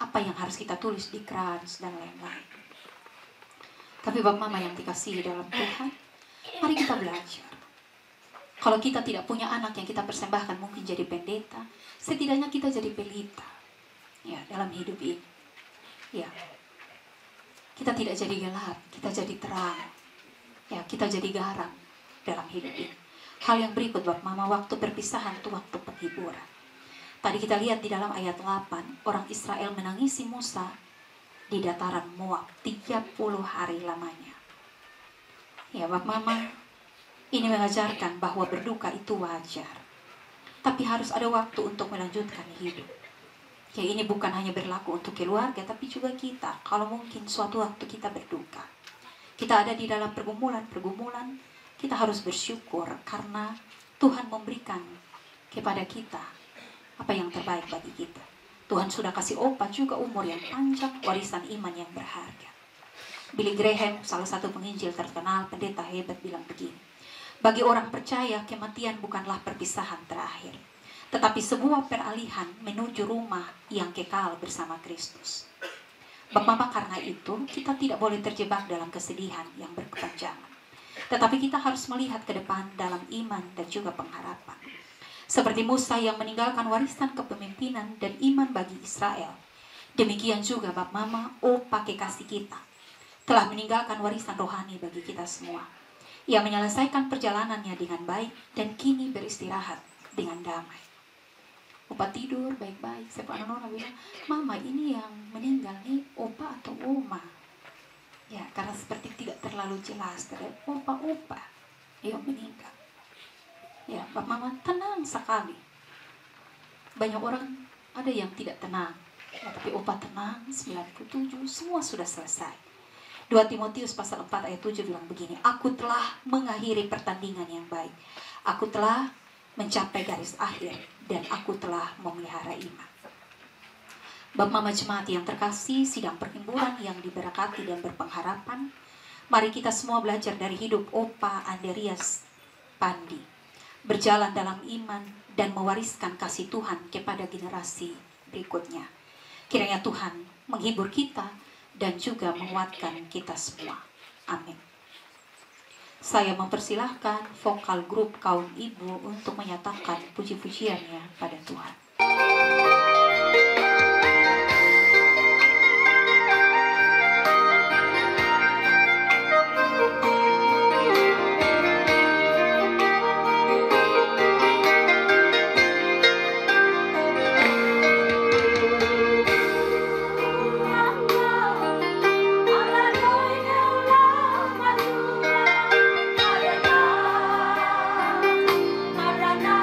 apa yang harus kita tulis di krans dan lain-lain. Tapi Bap Mama yang dikasihi dalam Tuhan, mari kita belajar. Kalau kita tidak punya anak yang kita persembahkan mungkin jadi pendeta, setidaknya kita jadi pelita. Ya, dalam hidup ini. Ya. Kita tidak jadi gelap, kita jadi terang. Ya, kita jadi garam dalam hidup ini. Hal yang berikut Bap Mama, waktu perpisahan itu waktu penghiburan. Tadi kita lihat di dalam ayat 8, orang Israel menangisi Musa di dataran Moab 30 hari lamanya. Ya Bap Mama, ini mengajarkan bahwa berduka itu wajar. tapi harus ada waktu untuk melanjutkan hidup. Ya, ini bukan hanya berlaku untuk keluarga, tapi juga kita. Kalau mungkin suatu waktu kita berduka, kita ada di dalam pergumulan, kita harus bersyukur karena Tuhan memberikan kepada kita apa yang terbaik bagi kita. Tuhan sudah kasih Opa juga umur yang panjang, warisan iman yang berharga. Billy Graham, salah satu penginjil terkenal, pendeta hebat, bilang begini, bagi orang percaya, kematian bukanlah perpisahan terakhir, tetapi sebuah peralihan menuju rumah yang kekal bersama Kristus. Bapak-bapak, karena itu kita tidak boleh terjebak dalam kesedihan yang berkepanjangan, tetapi kita harus melihat ke depan dalam iman dan juga pengharapan. Seperti Musa yang meninggalkan warisan kepemimpinan dan iman bagi Israel, demikian juga Bapak Mama, Opa kekasih kita, telah meninggalkan warisan rohani bagi kita semua. Ia menyelesaikan perjalanannya dengan baik dan kini beristirahat dengan damai. Opa tidur baik-baik. Sepak Nona bilang, Mama, ini yang meninggal nih Opa atau Oma? Ya, karena seperti tidak terlalu jelas, terlihat Opa yang meninggal. Ya, Bapak Mama tenang sekali. Banyak orang ada yang tidak tenang, ya, tapi Opa tenang. 97 semua sudah selesai. 2 Timotius pasal 4 ayat 7 bilang begini, aku telah mengakhiri pertandingan yang baik, aku telah mencapai garis akhir, dan aku telah memelihara iman. Bapak Mama Jemaat yang terkasih, sidang perhimpunan yang diberkati dan berpengharapan, mari kita semua belajar dari hidup Opa Andreas Pandi, berjalan dalam iman dan mewariskan kasih Tuhan kepada generasi berikutnya. Kiranya Tuhan menghibur kita dan juga menguatkan kita semua. Amin. Saya mempersilahkan vokal grup kaum ibu untuk menyatakan puji-pujiannya pada Tuhan. Marana,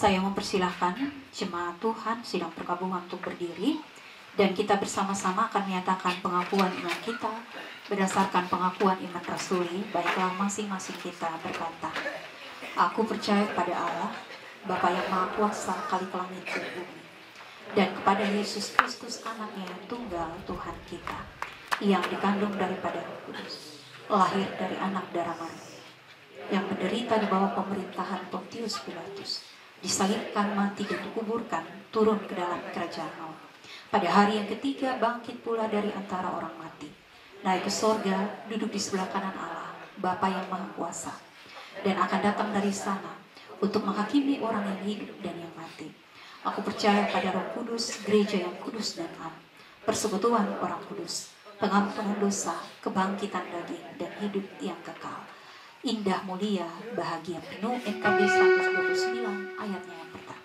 Saya mempersilahkan jemaat Tuhan sidang perkabungan untuk berdiri, dan kita bersama-sama akan menyatakan pengakuan iman kita berdasarkan pengakuan iman rasuli. Baiklah, masing-masing kita berkata, aku percaya kepada Allah, Bapa yang Maha Kuasa, Khalik langit dan bumi, dan kepada Yesus Kristus anaknya yang tunggal Tuhan kita, yang dikandung daripada Roh Kudus, lahir dari anak darah Maria, yang menderita di bawah pemerintahan Pontius Pilatus, disalibkan, mati dan dikuburkan, turun ke dalam kerajaan maut. Pada hari yang ketiga bangkit pula dari antara orang mati, naik ke sorga, duduk di sebelah kanan Allah, Bapa yang Maha Kuasa, dan akan datang dari sana untuk menghakimi orang yang hidup dan yang mati. Aku percaya pada Roh Kudus, gereja yang kudus dan am, persekutuan orang kudus, pengampunan dosa, kebangkitan daging, dan hidup yang kekal. Indah, mulia, bahagia penuh. NKB 129 ayatnya yang pertama.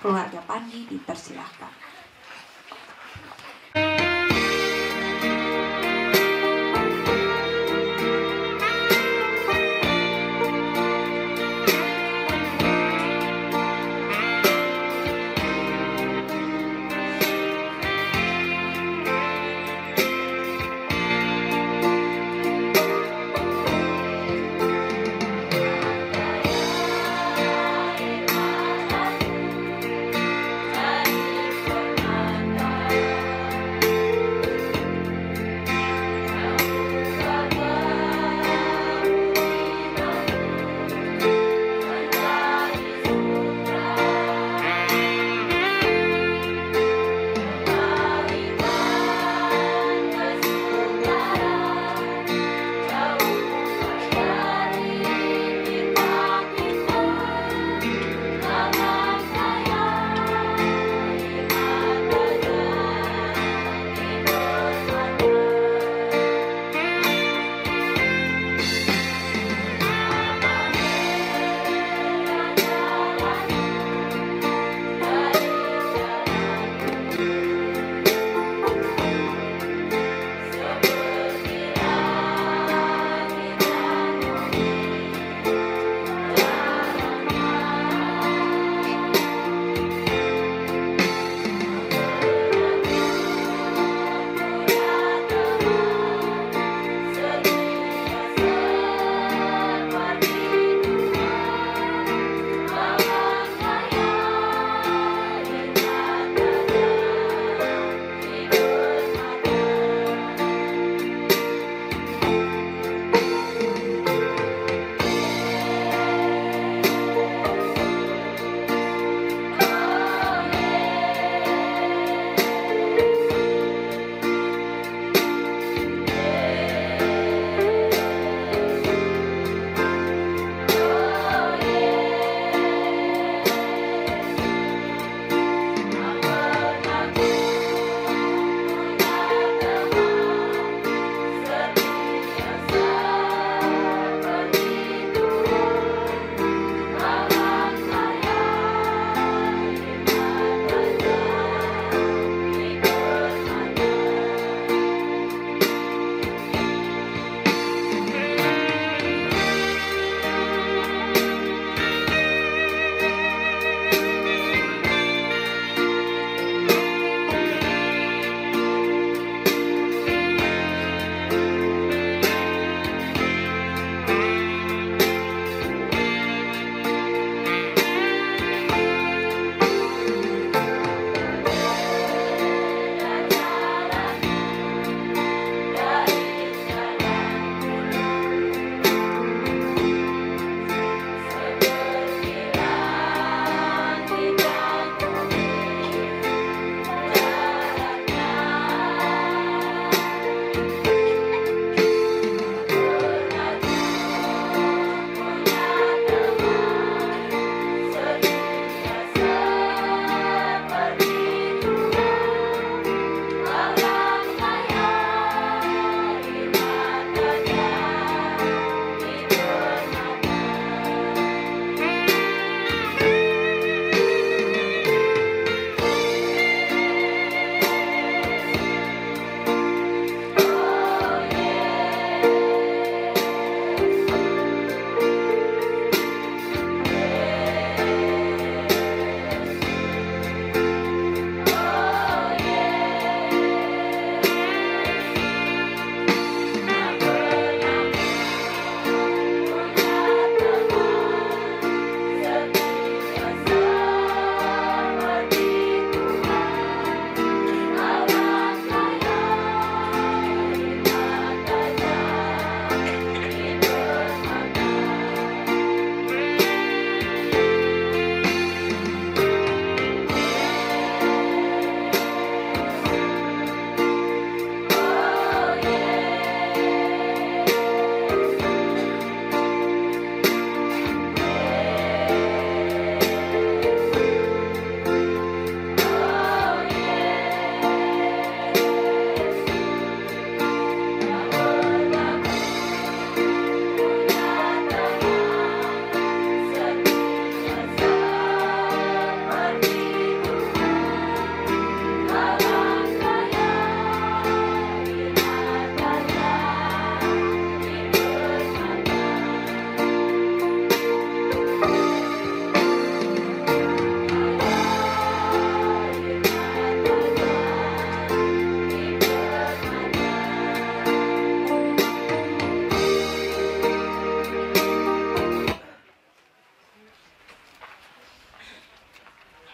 Keluarga Pandi dipersilahkan. Dari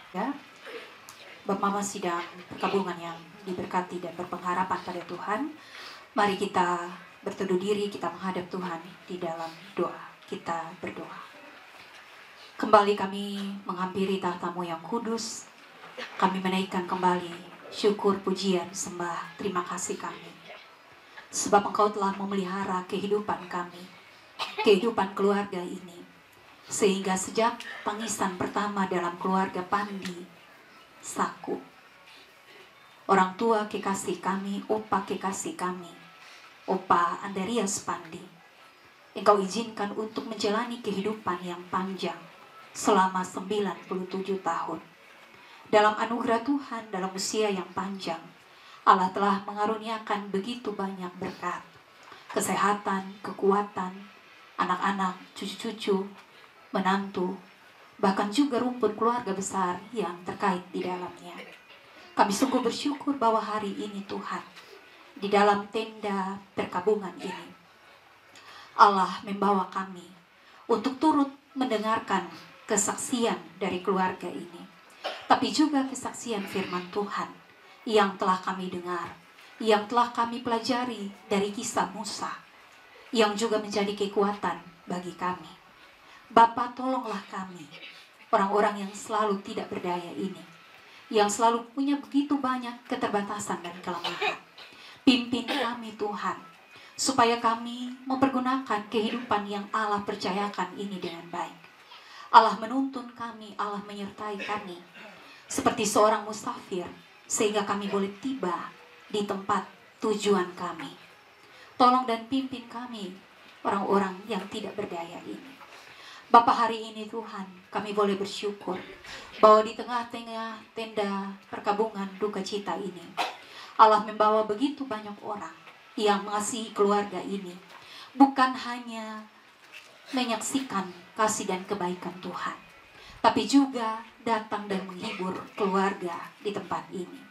Ya, Bapak Mama sidang perkabungan yang diberkati dan berpengharapan pada Tuhan, mari kita berteduh diri, kita menghadap Tuhan di dalam doa. Kita berdoa. Kembali kami menghampiri tahta-Mu yang kudus, kami menaikkan kembali syukur, pujian, sembah, terima kasih kami. Sebab Engkau telah memelihara kehidupan kami, kehidupan keluarga ini. Sehingga sejak tangisan pertama dalam keluarga Pandi Saku, orang tua kekasih kami, opa kekasih kami, Opa Andreas Pandi, Engkau izinkan untuk menjalani kehidupan yang panjang selama 97 tahun. Dalam anugerah Tuhan, dalam usia yang panjang, Allah telah mengaruniakan begitu banyak berkat, kesehatan, kekuatan, anak-anak, cucu-cucu, menantu, bahkan juga rumpun keluarga besar yang terkait di dalamnya. Kami sungguh bersyukur bahwa hari ini Tuhan, di dalam tenda perkabungan ini, Allah membawa kami untuk turut mendengarkan kesaksian dari keluarga ini, tapi juga kesaksian firman Tuhan yang telah kami dengar, yang telah kami pelajari dari kisah Musa, yang juga menjadi kekuatan bagi kami. Bapa, tolonglah kami, orang-orang yang selalu tidak berdaya ini, yang selalu punya begitu banyak keterbatasan dan kelemahan. Pimpin kami Tuhan, supaya kami mempergunakan kehidupan yang Allah percayakan ini dengan baik. Allah menuntun kami, Allah menyertai kami, seperti seorang musafir, sehingga kami boleh tiba di tempat tujuan kami. Tolong dan pimpin kami, orang-orang yang tidak berdaya ini. Bapa, hari ini Tuhan, kami boleh bersyukur bahwa di tengah-tengah tenda perkabungan duka cita ini, Allah membawa begitu banyak orang yang mengasihi keluarga ini, bukan hanya menyaksikan kasih dan kebaikan Tuhan, tapi juga datang dan menghibur keluarga di tempat ini.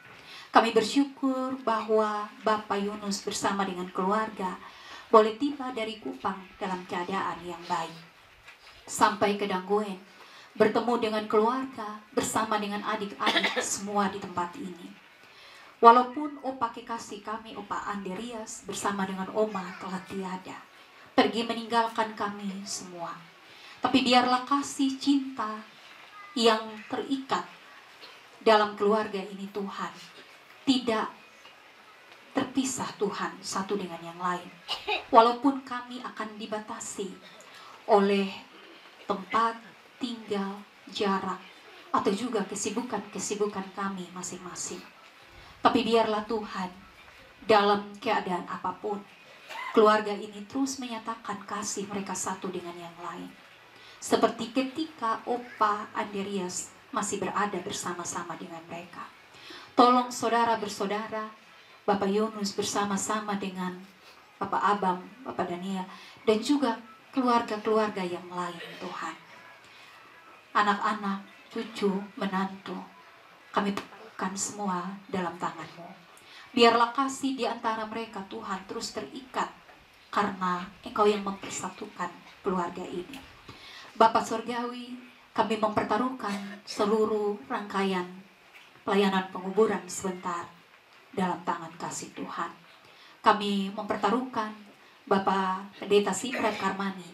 Kami bersyukur bahwa Bapak Yunus bersama dengan keluarga boleh tiba dari Kupang dalam keadaan yang baik, sampai ke Danggoen, bertemu dengan keluarga, bersama dengan adik-adik semua di tempat ini. Walaupun opa kekasih kami, Opa Andreas, bersama dengan Oma telah tiada, pergi meninggalkan kami semua, tapi biarlah kasih cinta yang terikat dalam keluarga ini Tuhan tidak terpisah Tuhan satu dengan yang lain. Walaupun kami akan dibatasi oleh tempat tinggal, jarak, atau juga kesibukan-kesibukan kami masing-masing. Tapi biarlah Tuhan, dalam keadaan apapun, keluarga ini terus menyatakan kasih mereka satu dengan yang lain. Seperti ketika Opa Andreas masih berada bersama-sama dengan mereka. Tolong saudara bersaudara, Bapak Yunus bersama-sama dengan Bapak Abang, Bapak Daniel, dan juga keluarga-keluarga yang lain Tuhan. Anak-anak, cucu, menantu, kami percayakan semua dalam tangan-Mu. Biarlah kasih di antara mereka Tuhan terus terikat, karena Engkau yang mempersatukan keluarga ini. Bapak Surgawi, kami mempertaruhkan seluruh rangkaian pelayanan penguburan sebentar dalam tangan kasih Tuhan. Kami mempertaruhkan Bapak Pendeta Simran Karmani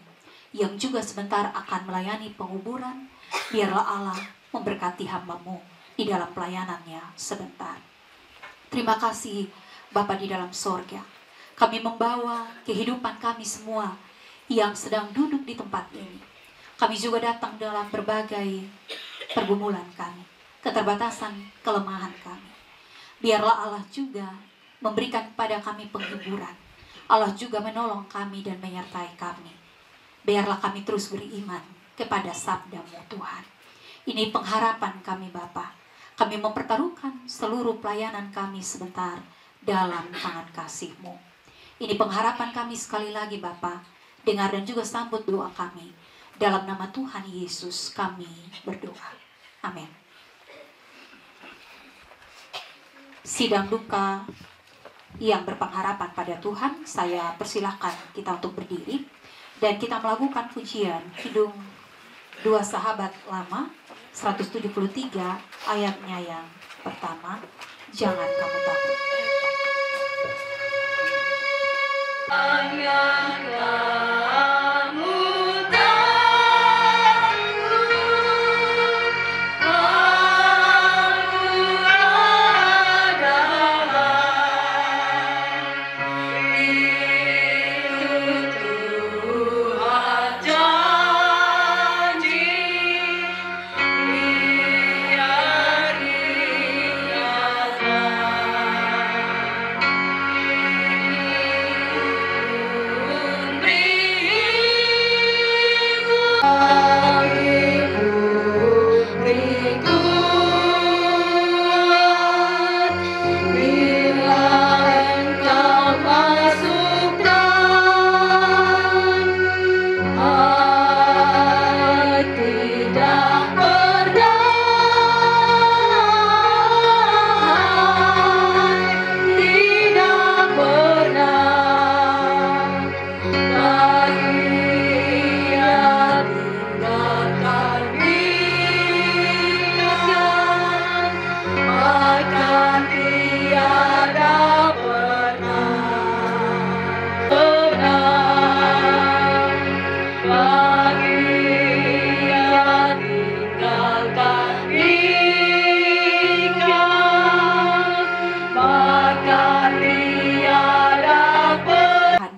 yang juga sebentar akan melayani penguburan. Biarlah Allah memberkati hamba-Mu di dalam pelayanannya sebentar. Terima kasih Bapa di dalam sorga. Kami membawa kehidupan kami semua yang sedang duduk di tempat ini. Kami juga datang dalam berbagai pergumulan kami, keterbatasan, kelemahan kami. Biarlah Allah juga memberikan kepada kami penghiburan. Allah juga menolong kami dan menyertai kami. Biarlah kami terus beriman kepada sabda-Mu Tuhan. Ini pengharapan kami Bapa. Kami mempertaruhkan seluruh pelayanan kami sebentar dalam tangan kasih-Mu. Ini pengharapan kami sekali lagi Bapa. Dengar dan juga sambut doa kami. Dalam nama Tuhan Yesus kami berdoa. Amin. Sidang duka yang berpengharapan pada Tuhan, saya persilahkan kita untuk berdiri dan kita melakukan pujian Kidung Dua Sahabat Lama 173 ayatnya yang pertama, jangan kamu takut.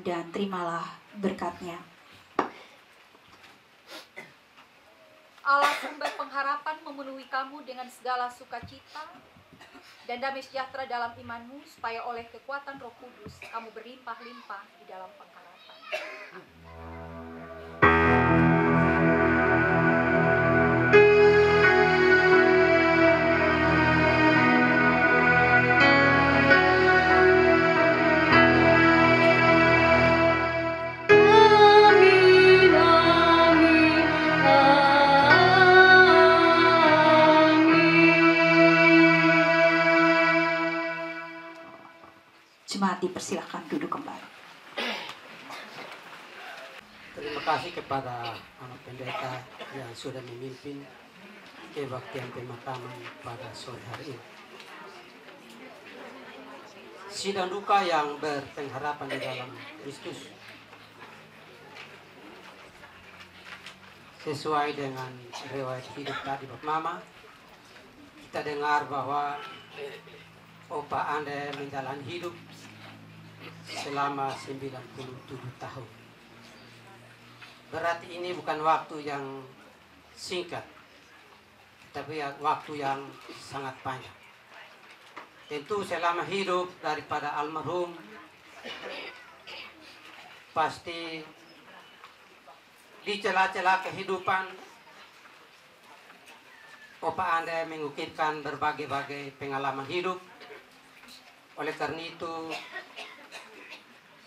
Dan terimalah berkatnya. Allah sumber pengharapan memenuhi kamu dengan segala sukacita dan damai sejahtera dalam imanmu, supaya oleh kekuatan Roh Kudus kamu berlimpah-limpah di dalam pengharapan. Jemaat dipersilakan duduk kembali. Terima kasih kepada anak pendeta yang sudah memimpin kebaktian pemakaman pada sore hari ini. Sidang duka yang berpengharapan di dalam Kristus sesuai dengan riwayat hidup tadi Bapak Mama. Kita dengar bahwa Opa Ande menjalani hidup selama 97 tahun. Berarti ini bukan waktu yang singkat, tapi waktu yang sangat panjang. Tentu selama hidup daripada almarhum pasti di celah-celah kehidupan Opa Ande mengukirkan berbagai-bagai pengalaman hidup. Oleh karena itu,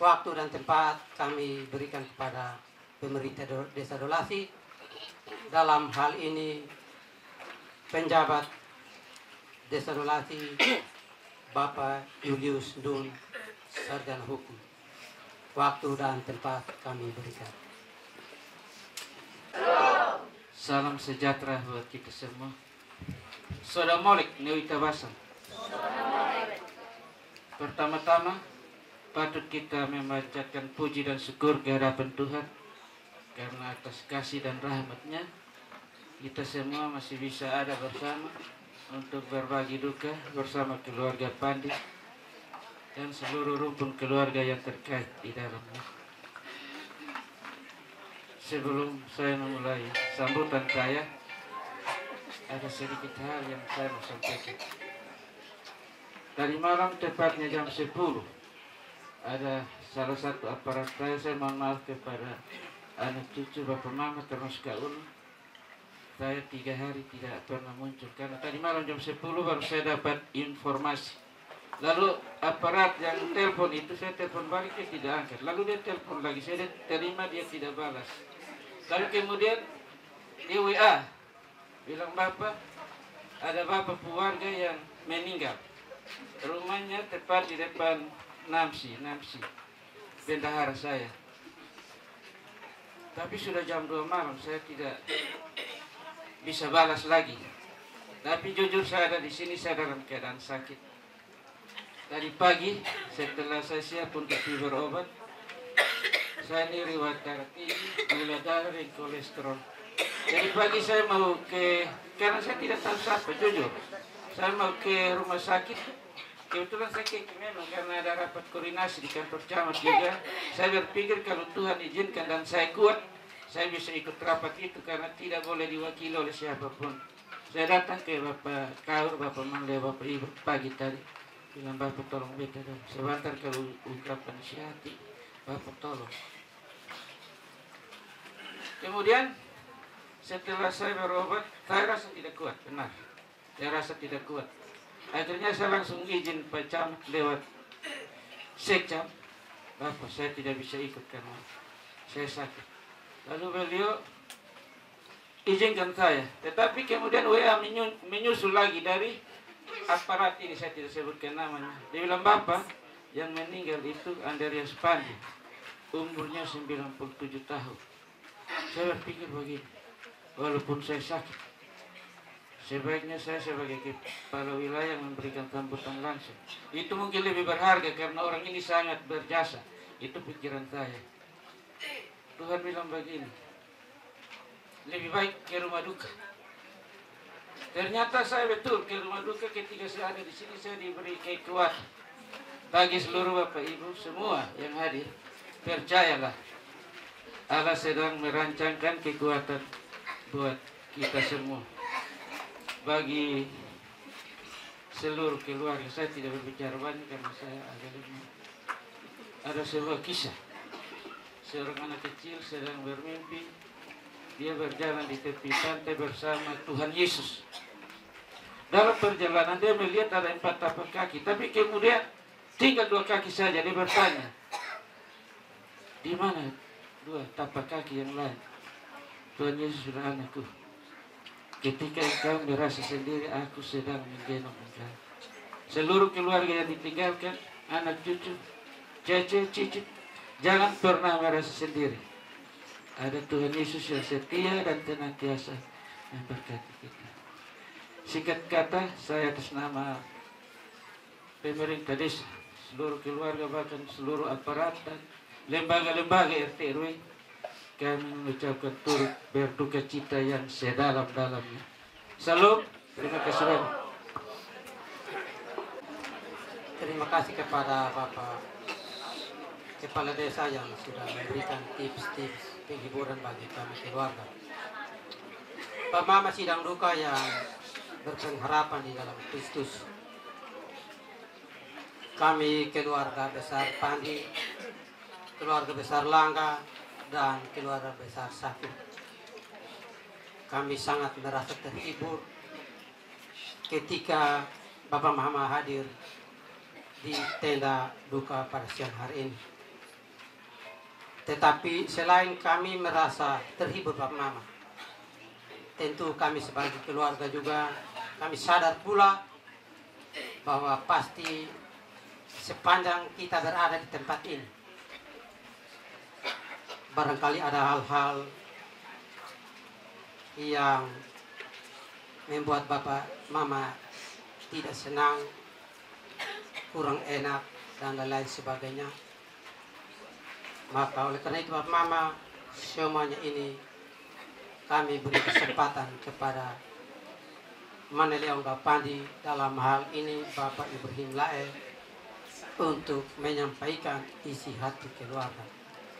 waktu dan tempat kami berikan kepada pemerintah Desa Dolasi, dalam hal ini penjabat Desa Dolasi Bapak Julius Dun, Sarjana Hukum. Waktu dan tempat kami berikan. Salam sejahtera buat kita semua. Saudara Molik Newita Basang. Pertama-tama patut kita memanjatkan puji dan syukur ke hadapan Tuhan, karena atas kasih dan rahmat-Nya kita semua masih bisa ada bersama untuk berbagi duka bersama keluarga Pandi dan seluruh rumpun keluarga yang terkait di dalamnya. Sebelum saya memulai sambutan saya, ada sedikit hal yang saya mau sampaikan. Tadi malam tepatnya jam 10 ada salah satu aparat saya mohon maaf kepada anak cucu Bapak Mama termasuk Kak Ulu. Saya 3 hari tidak pernah muncul karena tadi malam jam 10 baru saya dapat informasi. Lalu aparat yang telepon itu saya telepon balik, dia tidak angkat. Lalu dia telepon lagi, saya terima, dia tidak balas. Lalu kemudian dia WA bilang, Bapak, ada bapak keluarga yang meninggal. Rumahnya tepat di depan Namsi, bendahara saya. Tapi sudah jam 2 malam, saya tidak bisa balas lagi. Tapi jujur saya ada di sini, saya dalam keadaan sakit. Tadi pagi setelah saya siap untuk berobat, saya ini riwayat darah tinggi, gula darah dan kolesterol. Jadi pagi saya mau karena saya tidak tahu siapa, jujur. Saya mau ke rumah sakit. Kebetulan saya memang karena ada rapat koordinasi di kantor camat juga. Saya berpikir kalau Tuhan izinkan dan saya kuat, saya bisa ikut rapat itu karena tidak boleh diwakili oleh siapapun. Saya datang ke Bapak Kaur, Bapak Manleo, Bapak Ibu pagi tadi. Bilang Bapak tolong beta dong. Sebentar kalau ungkapan isi hati, Bapak tolong. Kemudian setelah saya berobat, saya rasa tidak kuat, benar. Saya rasa tidak kuat. Akhirnya saya langsung izin Pak Camat lewat Sekcam. Bapak, saya tidak bisa ikut karena saya sakit. Lalu beliau izinkan saya. Tetapi kemudian WA menyusul lagi dari aparat ini, saya tidak sebutkan namanya. Dia bilang, Bapak, yang meninggal itu Andreas Pandi. Umurnya 97 tahun. Saya berpikir begini, walaupun saya sakit, sebaiknya saya sebagai kepala wilayah memberikan sambutan langsung. Itu mungkin lebih berharga karena orang ini sangat berjasa. Itu pikiran saya. Tuhan bilang begini, lebih baik ke rumah duka. Ternyata saya betul ke rumah duka ketika saya ada di sini, saya diberi kekuatan. Bagi seluruh Bapak Ibu semua yang hadir, percayalah, Allah sedang merancangkan kekuatan buat kita semua. Bagi seluruh keluarga, saya tidak berbicara banyak karena saya ada sebuah kisah. Seorang anak kecil sedang bermimpi, dia berjalan di tepi pantai bersama Tuhan Yesus. Dalam perjalanan dia melihat ada 4 tapak kaki, tapi kemudian tinggal 2 kaki saja. Dia bertanya, di mana 2 tapak kaki yang lain? Tuhan Yesus sudah, anakku, ketika engkau merasa sendiri, aku sedang menggendong engkau. Seluruh keluarga yang ditinggalkan, anak cucu, cece, cicit, jangan pernah merasa sendiri. Ada Tuhan Yesus yang setia dan senantiasa memberkati kita. Singkat kata, saya atas nama pemerintah desa, seluruh keluarga, bahkan seluruh aparat dan lembaga-lembaga RT RW, kami mengucapkan turut berduka cita yang sedalam-dalamnya. Salam, terima kasih banyak. Terima kasih kepada Bapak Kepala Desa yang sudah memberikan tips-tips penghiburan bagi kami keluarga. Pak Mama sidang duka yang berpengharapan di dalam Kristus. Kami keluarga besar Pandi, keluarga besar Langga, dan keluarga besar Saku. Kami sangat merasa terhibur ketika Bapak Mama hadir di tenda duka pada siang hari ini. Tetapi selain kami merasa terhibur Bapak Mama, tentu kami sebagai keluarga juga kami sadar pula bahwa pasti sepanjang kita berada di tempat ini, barangkali ada hal-hal yang membuat Bapak Mama tidak senang, kurang enak, dan lain-lain sebagainya. Maka oleh karena itu Bapak Mama, semuanya ini kami beri kesempatan kepada Manleo Pandi, dalam hal ini Bapak Ibrahim Lae, untuk menyampaikan isi hati keluarga.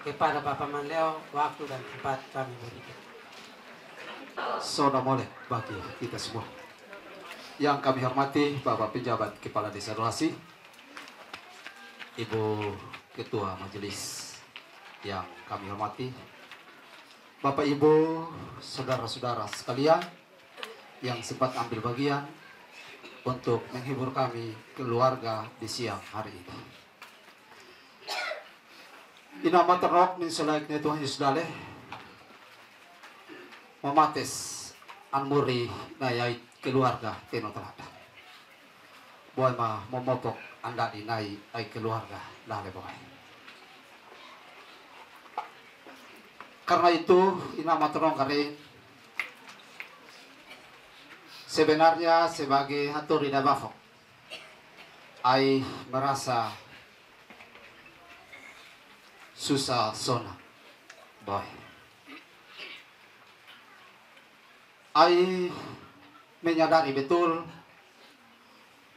Kepada Bapak Manleo, waktu dan tempat kami berikan. Salam oleh bagi kita semua. Yang kami hormati Bapak Pejabat Kepala Desa Dolasi, Ibu Ketua Majelis yang kami hormati, Bapak Ibu, saudara-saudara sekalian yang sempat ambil bagian untuk menghibur kami keluarga di siang hari ini. Inama terok min selaiknya Tuhan Yesus daleh memates anmuri nayai keluarga teno telada. Boy ma momopok anda di nai ai keluarga daleh boy. Karena itu inama terong kare Sebenarnya sebagai haturi da bafok, ai merasa susah sona, boy. Ai menyadari betul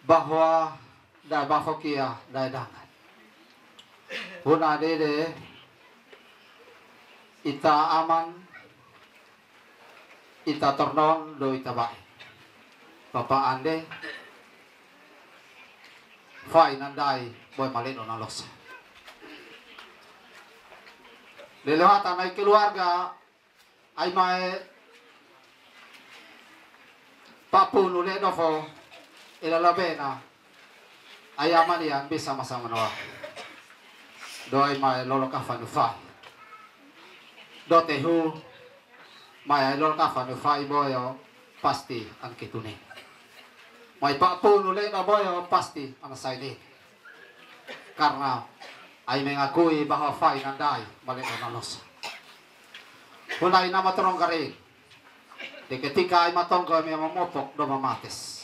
bahwa da bafokia da dangan. Huna dede ita aman, ita tornon do ita baik. Bapak ande fai nandai boy malino na losa. Lelewatan ay keluarga ay may papun uli dofo ilalabena ay aman yan bisa masama nawa. Do ay may lolo kafan ufay. Do tehu may lolo kafan ufay boyo pasti ang kitunin. May papun uli na boyo pasti ang saili. Karena ay mengakui bahwa fay nandai balik na losa. Hulay na maturong karing. Di ketika ay matonggo may mamopok do mamates.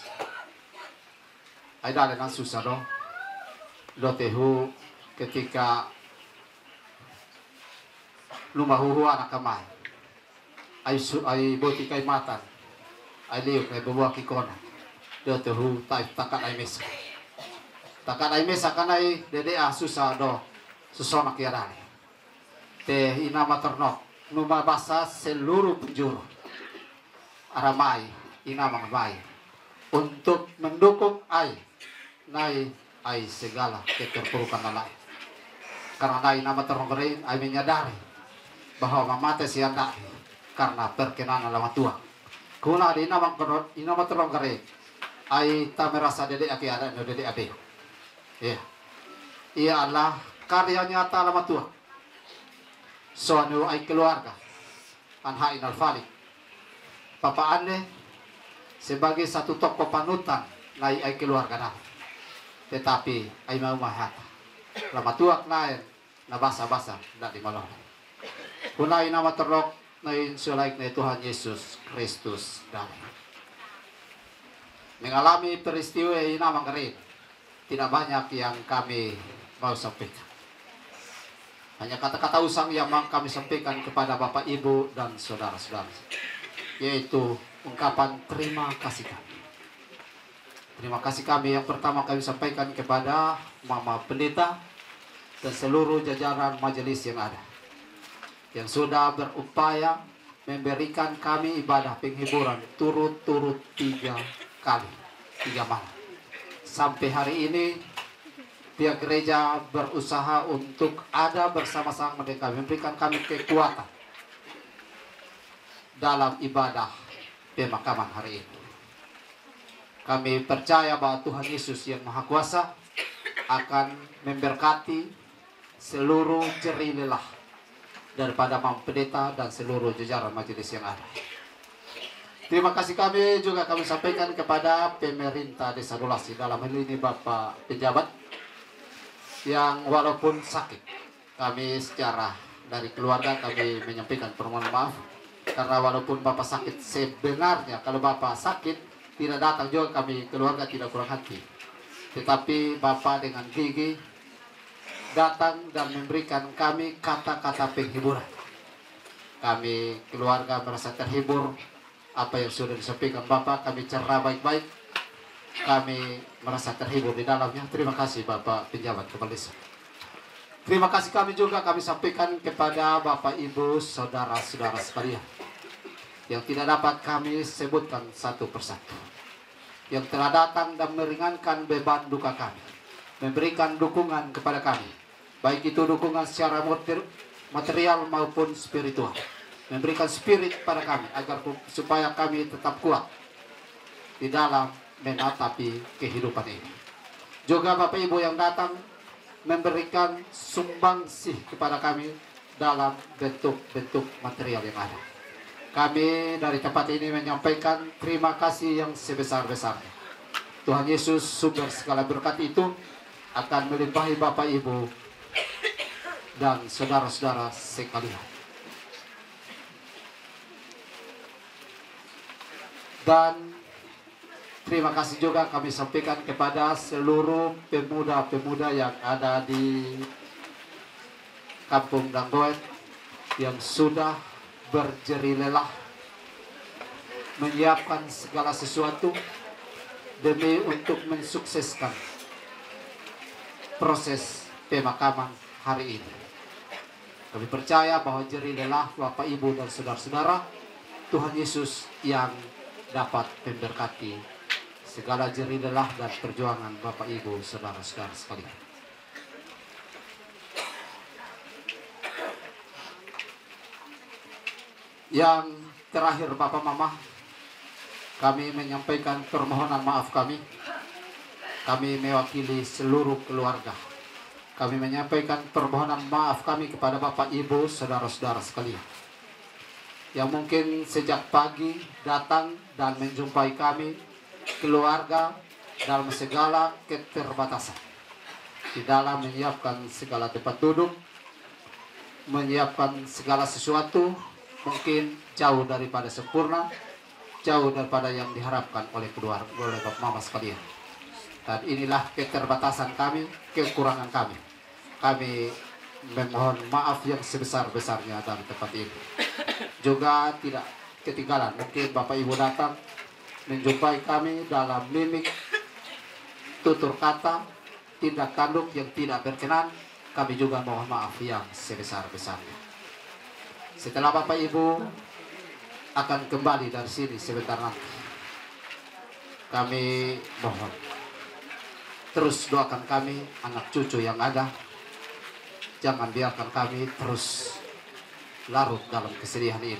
Ay dali ng susah do. Do tehu ketika lumahuhuan ang kamay. Ay buti kay matan. Ay liuk ay bubuha kikona. Do tehu tayo takan ay mesa. Takan ay mesa kanay dede susah do. Susonak yarani. Te ina maternok. Numabasa seluruh penjuru. Aramai ina mga bay. Untuk mendukung ay segala keterpurukan na lain. Karena nai nama teronggerin ay menyadari bahwa mamate siya dai karena perkenan alamat tua. Kuna di nama teronggerin ay ta merasa dede aki ada no dede abe. Ia adalah karya nyata alamat tua. Soanu ay keluarga anhain al-falik. Papa ane sebagai satu tokoh panutan nai ay keluarga na. Tetapi ay mau mahata. Lama tuak nain na basa-basa na di malong. Kunay nama terlok na insulaik na Tuhan Yesus Kristus dami. Mengalami peristiwa ini namang kerin. Tidak banyak yang kami mau sampaikan. Hanya kata-kata usang yang kami sampaikan kepada Bapak, Ibu, dan saudara-saudara. Yaitu ungkapan terima kasih kami. Terima kasih kami yang pertama kami sampaikan kepada Mama Pendeta dan seluruh jajaran majelis yang ada. Yang sudah berupaya memberikan kami ibadah penghiburan turut-turut 3 kali, 3 malam. Sampai hari ini pihak gereja berusaha untuk ada bersama-sama mereka, memberikan kami kekuatan dalam ibadah pemakaman hari ini. Kami percaya bahwa Tuhan Yesus yang Maha Kuasa akan memberkati seluruh jerih lelah daripada Mama Pendeta dan seluruh jajaran majelis yang ada. Terima kasih kami juga kami sampaikan kepada pemerintah Desa Dolasi, dalam hal ini Bapak Pejabat yang walaupun sakit, kami secara dari keluarga kami menyampaikan permohonan maaf karena walaupun Bapak sakit, sebenarnya kalau Bapak sakit tidak datang juga kami keluarga tidak kurang hati, tetapi Bapak dengan gigi datang dan memberikan kami kata-kata penghiburan. Kami keluarga merasa terhibur apa yang sudah disampaikan Bapak, kami cerna baik-baik, kami merasa terhibur di dalamnya. Terima kasih Bapak Pejabat Kepala Desa. Terima kasih kami juga kami sampaikan kepada Bapak, Ibu, saudara-saudara sekalian yang tidak dapat kami sebutkan satu persatu, yang telah datang dan meringankan beban duka kami, memberikan dukungan kepada kami, baik itu dukungan secara material maupun spiritual, memberikan spirit pada kami agar supaya kami tetap kuat di dalam menatapi kehidupan ini. Juga Bapak Ibu yang datang memberikan sumbangsih kepada kami dalam bentuk-bentuk material yang ada. Kami dari tempat ini menyampaikan terima kasih yang sebesar-besarnya. Tuhan Yesus sumber segala berkat itu akan melimpahi Bapak, Ibu, dan saudara-saudara sekalian. Dan Terima kasih juga kami sampaikan kepada seluruh pemuda-pemuda yang ada di Kampung Danggoet yang sudah berjerih lelah menyiapkan segala sesuatu demi untuk mensukseskan proses pemakaman hari ini. Kami percaya bahwa jerih lelah Bapak, Ibu, dan saudara-saudara, Tuhan Yesus yang dapat memberkati segala jerih lelah dan perjuangan Bapak, Ibu, saudara-saudara sekalian. Yang terakhir, Bapak, Mama, kami menyampaikan permohonan maaf kami. Kami mewakili seluruh keluarga. Kami menyampaikan permohonan maaf kami kepada Bapak, Ibu, saudara-saudara sekalian, yang mungkin sejak pagi datang dan menjumpai kami, keluarga, dalam segala keterbatasan. Di dalam menyiapkan segala tempat duduk, menyiapkan segala sesuatu, mungkin jauh daripada sempurna, jauh daripada yang diharapkan oleh keluarga, oleh Bapak Mama sekalian. Dan inilah keterbatasan kami, kekurangan kami. Kami memohon maaf yang sebesar-besarnya dalam tempat ini. Juga tidak ketinggalan, mungkin Bapak Ibu datang menjumpai kami dalam mimik, tutur kata, tindak tanduk yang tidak berkenan. Kami juga mohon maaf yang sebesar-besarnya. Setelah Bapak Ibu akan kembali dari sini sebentar nanti, kami mohon terus doakan kami, anak cucu yang ada. Jangan biarkan kami terus larut dalam kesedihan ini.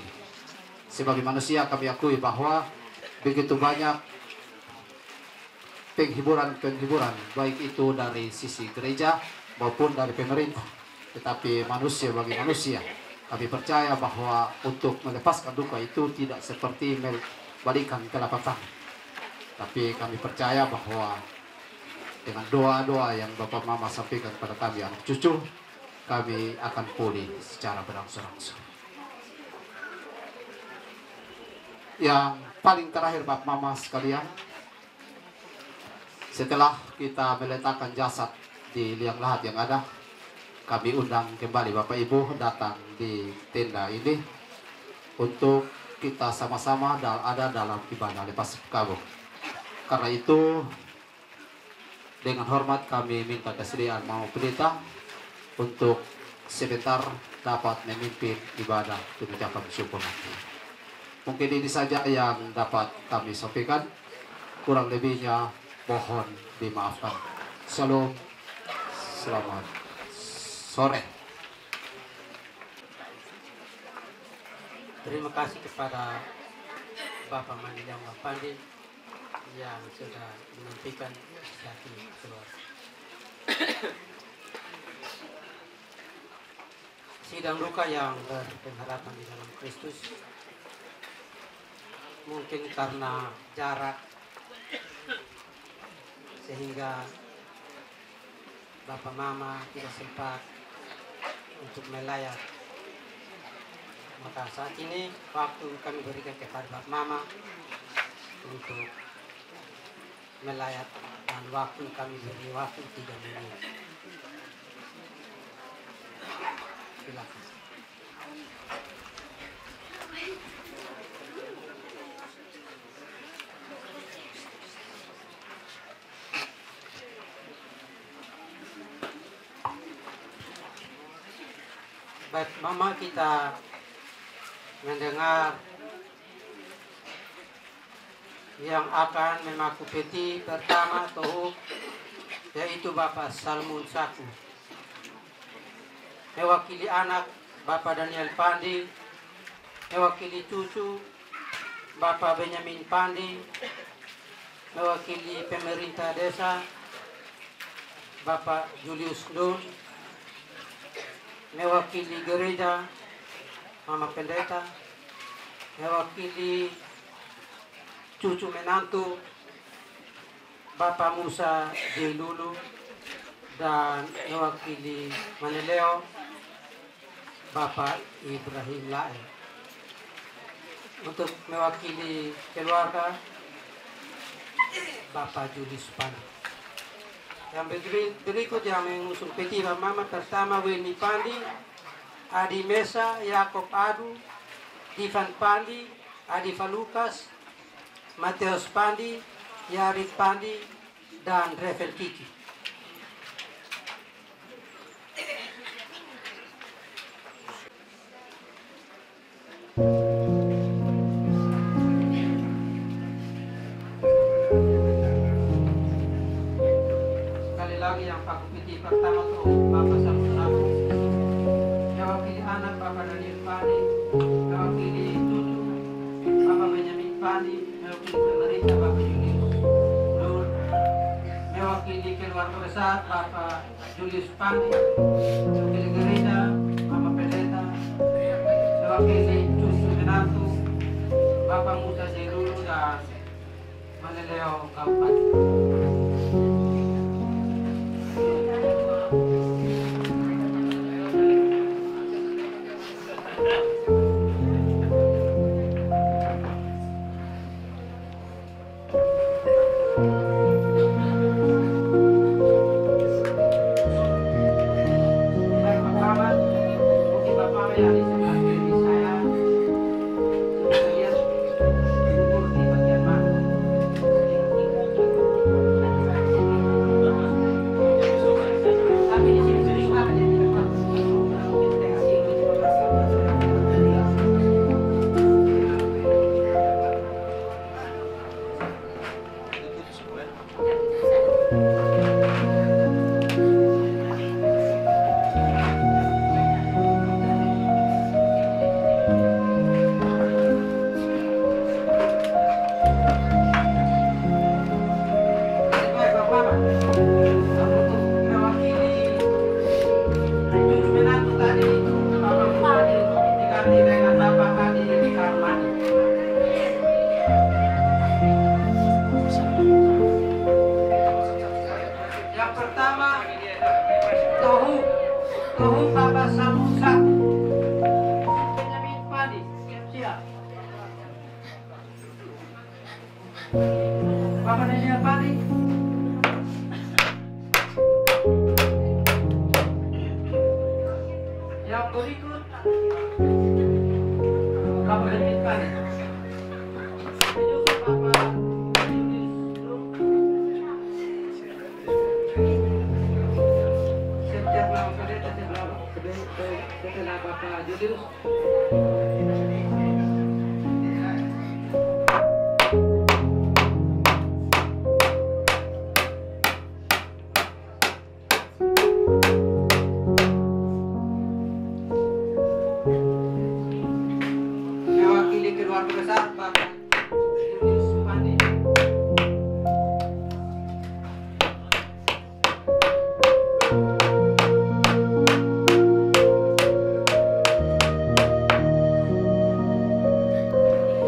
Sebagai manusia kami akui bahwa begitu banyak penghiburan-penghiburan, baik itu dari sisi gereja maupun dari pemerintah. Tetapi manusia bagi manusia, kami percaya bahwa untuk melepaskan duka itu tidak seperti membalikan telapak tangan. Tapi kami percaya bahwa dengan doa-doa yang Bapak Mama sampaikan kepada kami anak cucu, kami akan pulih secara berangsur-angsur. Yang paling terakhir Bapak Mama sekalian, setelah kita meletakkan jasad di liang lahat yang ada, kami undang kembali Bapak Ibu datang di tenda ini untuk kita sama-sama ada dalam ibadah lepas kabur. Karena itu, dengan hormat kami minta kesediaan mau pendeta untuk sebentar dapat memimpin ibadah pengucapan syukur nanti. Mungkin ini saja yang dapat kami sampaikan. Kurang lebihnya mohon dimaafkan. Shalom. Selamat sore. Terima kasih kepada Bapak Mandilang Pandi yang sudah menyampaikan satu keluarga. Sidang duka yang berpengharapan di dalam Kristus, mungkin karena jarak sehingga Bapak Mama tidak sempat untuk melayat. Maka saat ini waktu kami berikan kepada Bapak Mama untuk melayat, dan waktu kami beri waktu 3 menit. Silakan. Baik, Mama, kita mendengar yang akan memaku peti pertama tohuk, yaitu Bapak Salmun Saku, mewakili anak Bapak Daniel Pandi, mewakili cucu Bapak Benyamin Pandi, mewakili pemerintah desa Bapak Julius Dun, mewakili gereja Mama Pendeta, mewakili cucu menantu Bapak Musa J. Lulu, dan mewakili Maneleo Bapak Ibrahim Lae. Untuk mewakili keluarga Bapak Julius Pandi. Yang berikut yang mengusung peti Bapak Mama pertama Weni Pandi, Adi Mesa, Yakob Adu, Divan Pandi, Adifa Lukas, Mateus Pandi, Yarit Pandi, dan Revel Kiki. Sekali lagi yang paku peti pertama tuh Bapak Samuel, yang wakili anak Bapak Daniel Pandi, yang wakili cucu Bapak Benjamin Pandi, yang wakili pemerintah Bapak Julius Nur, yang wakili keluarga besar Bapak Julius Pandi, yang wakili gereja Bapak Pendeta, yang wakili cucu menantu Bapak Musa Jerulu dan Maneleo Kabupaten. Bapak Daniel Pandi. Yang berikut Bapak Daniel Pandi. Setiap nama pendeta setelah Bapak Julius. Keluarga besar Bapak Julius Pandi.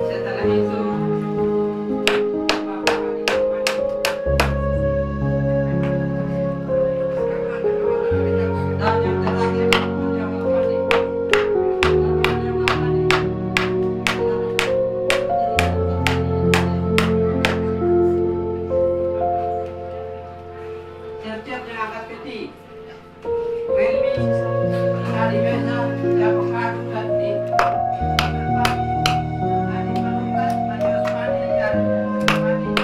Setelah itu Bapak Adi Pandi. Dan yang terakhir Jamal Pandi. Siap-siap yang angkat peti. Welmi, Adi Mesa, Yakob Adu, dan di Adi Malukas, Mateus Pandi, dan Pandi.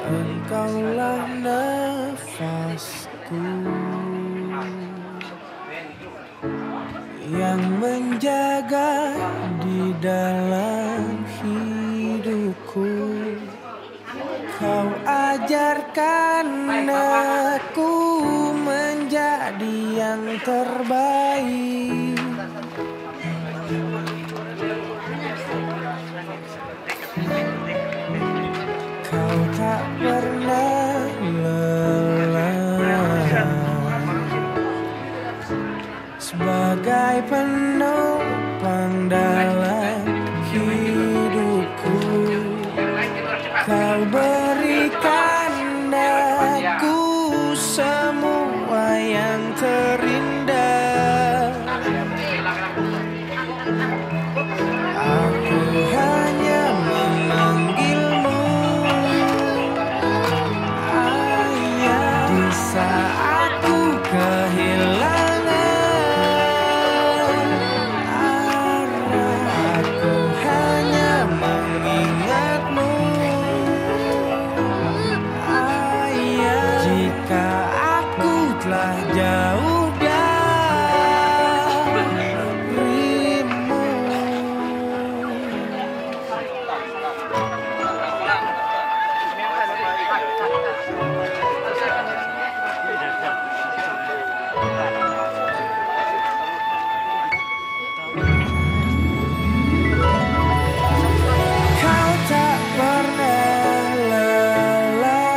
Engkaulah nafasku yang menjaga di dalam hidupku. Kau ajar Doakan aku menjadi yang terbaik. Kau tak pernah lelah sebagai penopang dalam hidupku. Kau berikan aku semua yang terindah. Aku hanya memanggilmu Ayah. Di saat ku kehilangan arah, aku hanya mengingatmu Ayah. Jika aku telah jauh darimu, kau tak pernah lelah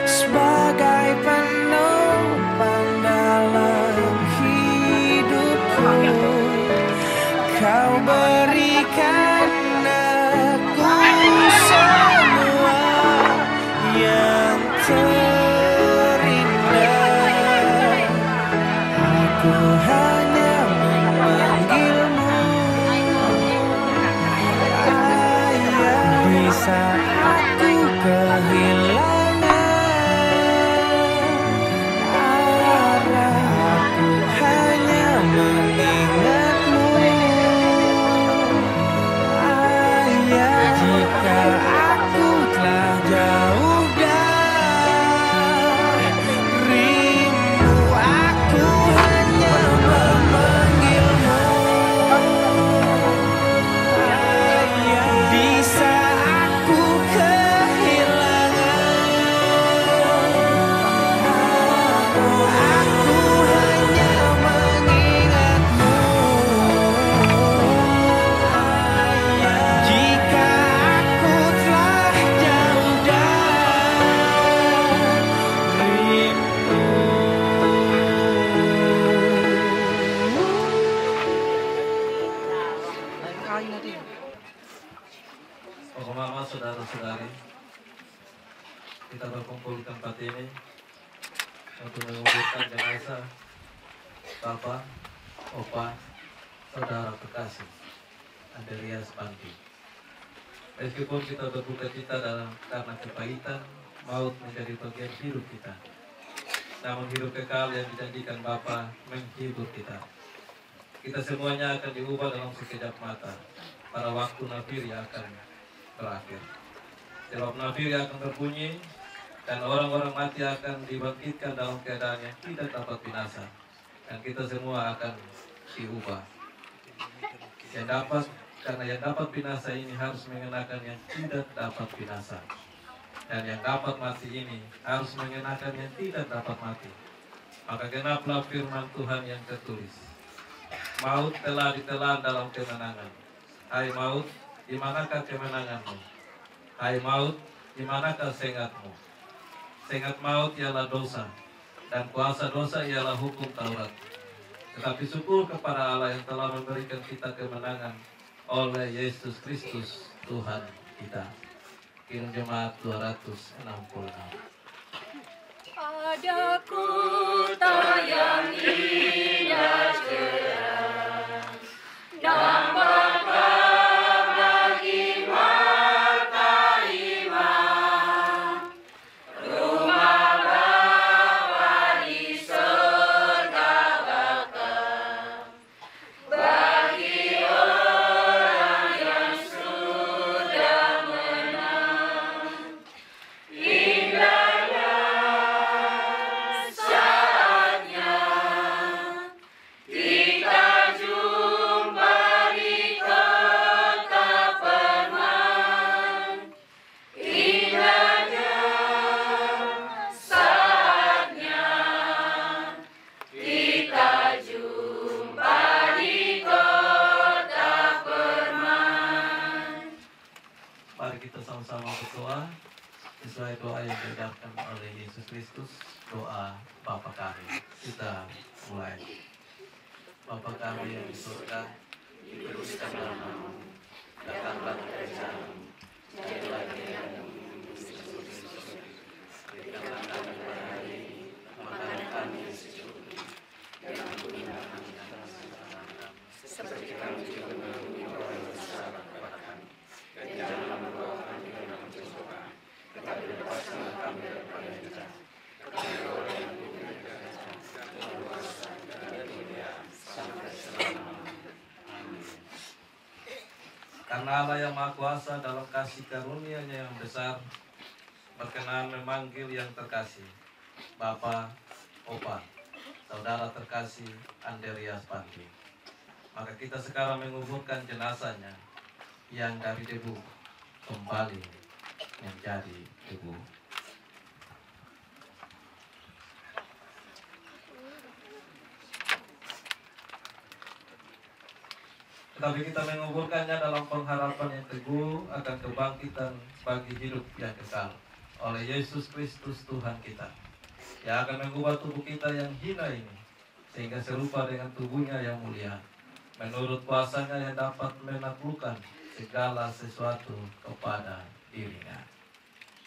sebagai penopang dalam hidupku. Kau berikan aku semua yang terindah. Aku hanya memanggilmu Ayah. Di saat ku kehilangan arah, aku hanya mengingatmu Ayah. Jika aku telah jauh darimu, aku hanya memanggilmu Ayah. Di saat ku kehilangan aku hanya mengingatmu Ayah. Jika aku telah jauh darimu. Pokok mama, saudara-saudari, kita berkumpul di tempat ini untuk menguburkan jenazah Bapak, Opa, saudara terkasih Andreas Pandi. Meskipun kita berduka cita karena kepahitan, maut menjadi bagian hidup kita, namun hidup kekal yang dijanjikan Bapa menghibur kita. Kita semuanya akan diubah dalam sekejap mata. Pada waktu nafiri akan berakhir. Sebab nafiri akan berbunyi dan orang-orang mati akan dibangkitkan dalam keadaan yang tidak dapat binasa. Dan kita semua akan diubah. Karena yang dapat binasa ini harus mengenakan yang tidak dapat binasa. Dan yang dapat mati ini harus mengenakan yang tidak dapat mati. Maka genaplah firman Tuhan yang tertulis. Maut telah ditelan dalam kemenangan. Hai maut, di manakah kemenanganmu? Hai maut, di manakah sengatmu? Sengat maut ialah dosa, dan kuasa dosa ialah hukum Taurat. Tetapi syukur kepada Allah yang telah memberikan kita kemenangan oleh Yesus Kristus Tuhan kita. Kirim jemaat 266. Ada kota yang indah cerah, nampak bagi mata iman, rumah Bapa di surga bakal, bagi orang yang sudah menang. Indahnya saatnya kita berdoa sesuai doa yang diajarkan oleh Yesus Kristus, doa Bapa kami. Kita mulai. Bapa kami yang di surga, dikuduskanlah namamu, datanglah kerajaanmu, jadilah kehendakmu di surga. Berikanlah kami pada hari ini makanan kami yang secukupnya, dan ampunilah kami atas kesalahan kami, seperti kami juga mengampuni orang yang bersalah kepada kami. Dan janganlah membawa kami ke dalam pencobaan, tetapi lepaskanlah kami daripada yang jahat. Karena orang yang mempunyai kerajaan, dan kuasa, dan kemuliaan sampai selama-lamanya. Amin. Karena Allah yang Maha Kuasa dalam kasih karunia-Nya yang besar berkenan memanggil yang terkasih, Bapa, Opa, saudara terkasih Andreas Pandi. Maka kita sekarang menguburkan jenazahnya yang dari debu kembali menjadi debu. Tetapi kita menguburkannya dalam pengharapan yang teguh akan kebangkitan bagi hidup yang kekal oleh Yesus Kristus Tuhan kita, yang akan mengubah tubuh kita yang hina ini sehingga serupa dengan tubuhnya yang mulia, menurut kuasanya yang dapat menaklukkan segala sesuatu kepada dirinya.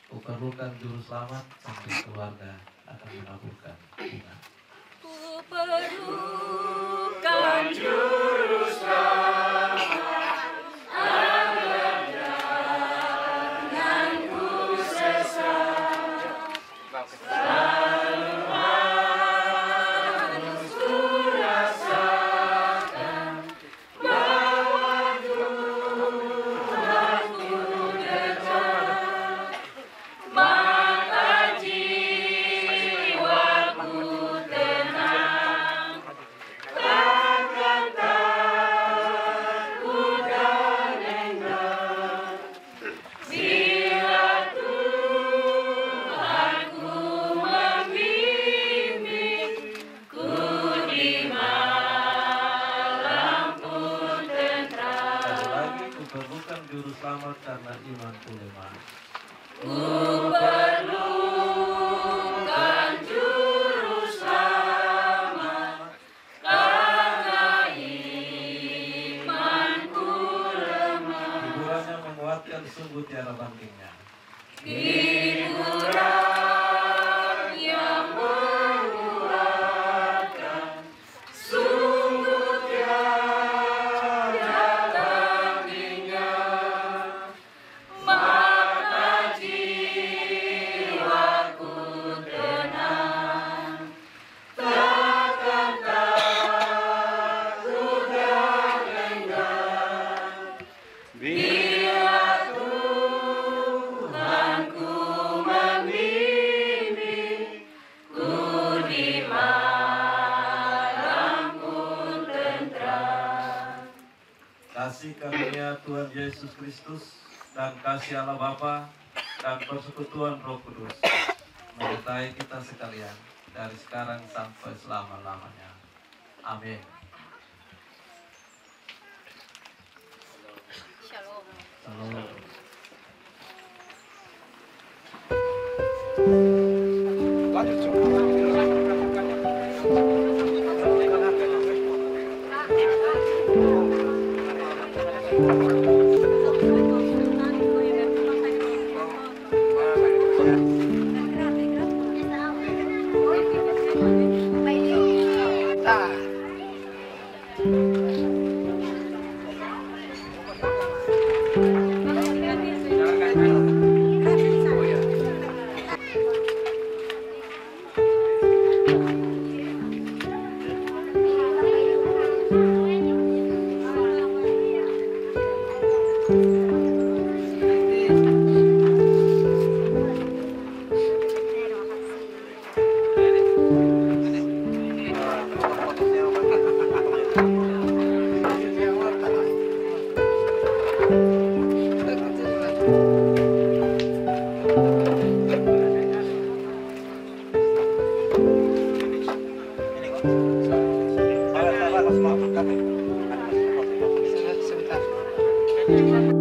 Kuperlukan juru selamat sampai keluarga akan menaburkan bunga. Kuperlukan juru selamat, agar janganku sesat. Selalu harus kurasakan bahwa Tuhanku dekat, maka jiwaku tenang, takkan takut dan enggan, bila Tuhanku membimbingku di malam pun tentram. Sekali lagi kuperlukan juru selamat karena imanku lemah. Kuperlukan juru selamat karena imanku lemah. Hiburannya menguatkan, sungguh tiada bandingnya. Hiburan yang menguatkan, sungguh tiada bandingnya. Maka jiwaku tenang, takkan takut dan enggan, bila Tuhanku membimbingku di malam pun tentram. Kasih karunia Tuhan Yesus Kristus dan kasih Allah Bapa dan persekutuan Roh Kudus menyertai kita sekalian dari sekarang sampai selama-lamanya. Amin. Shalom. Salam. Sebentar.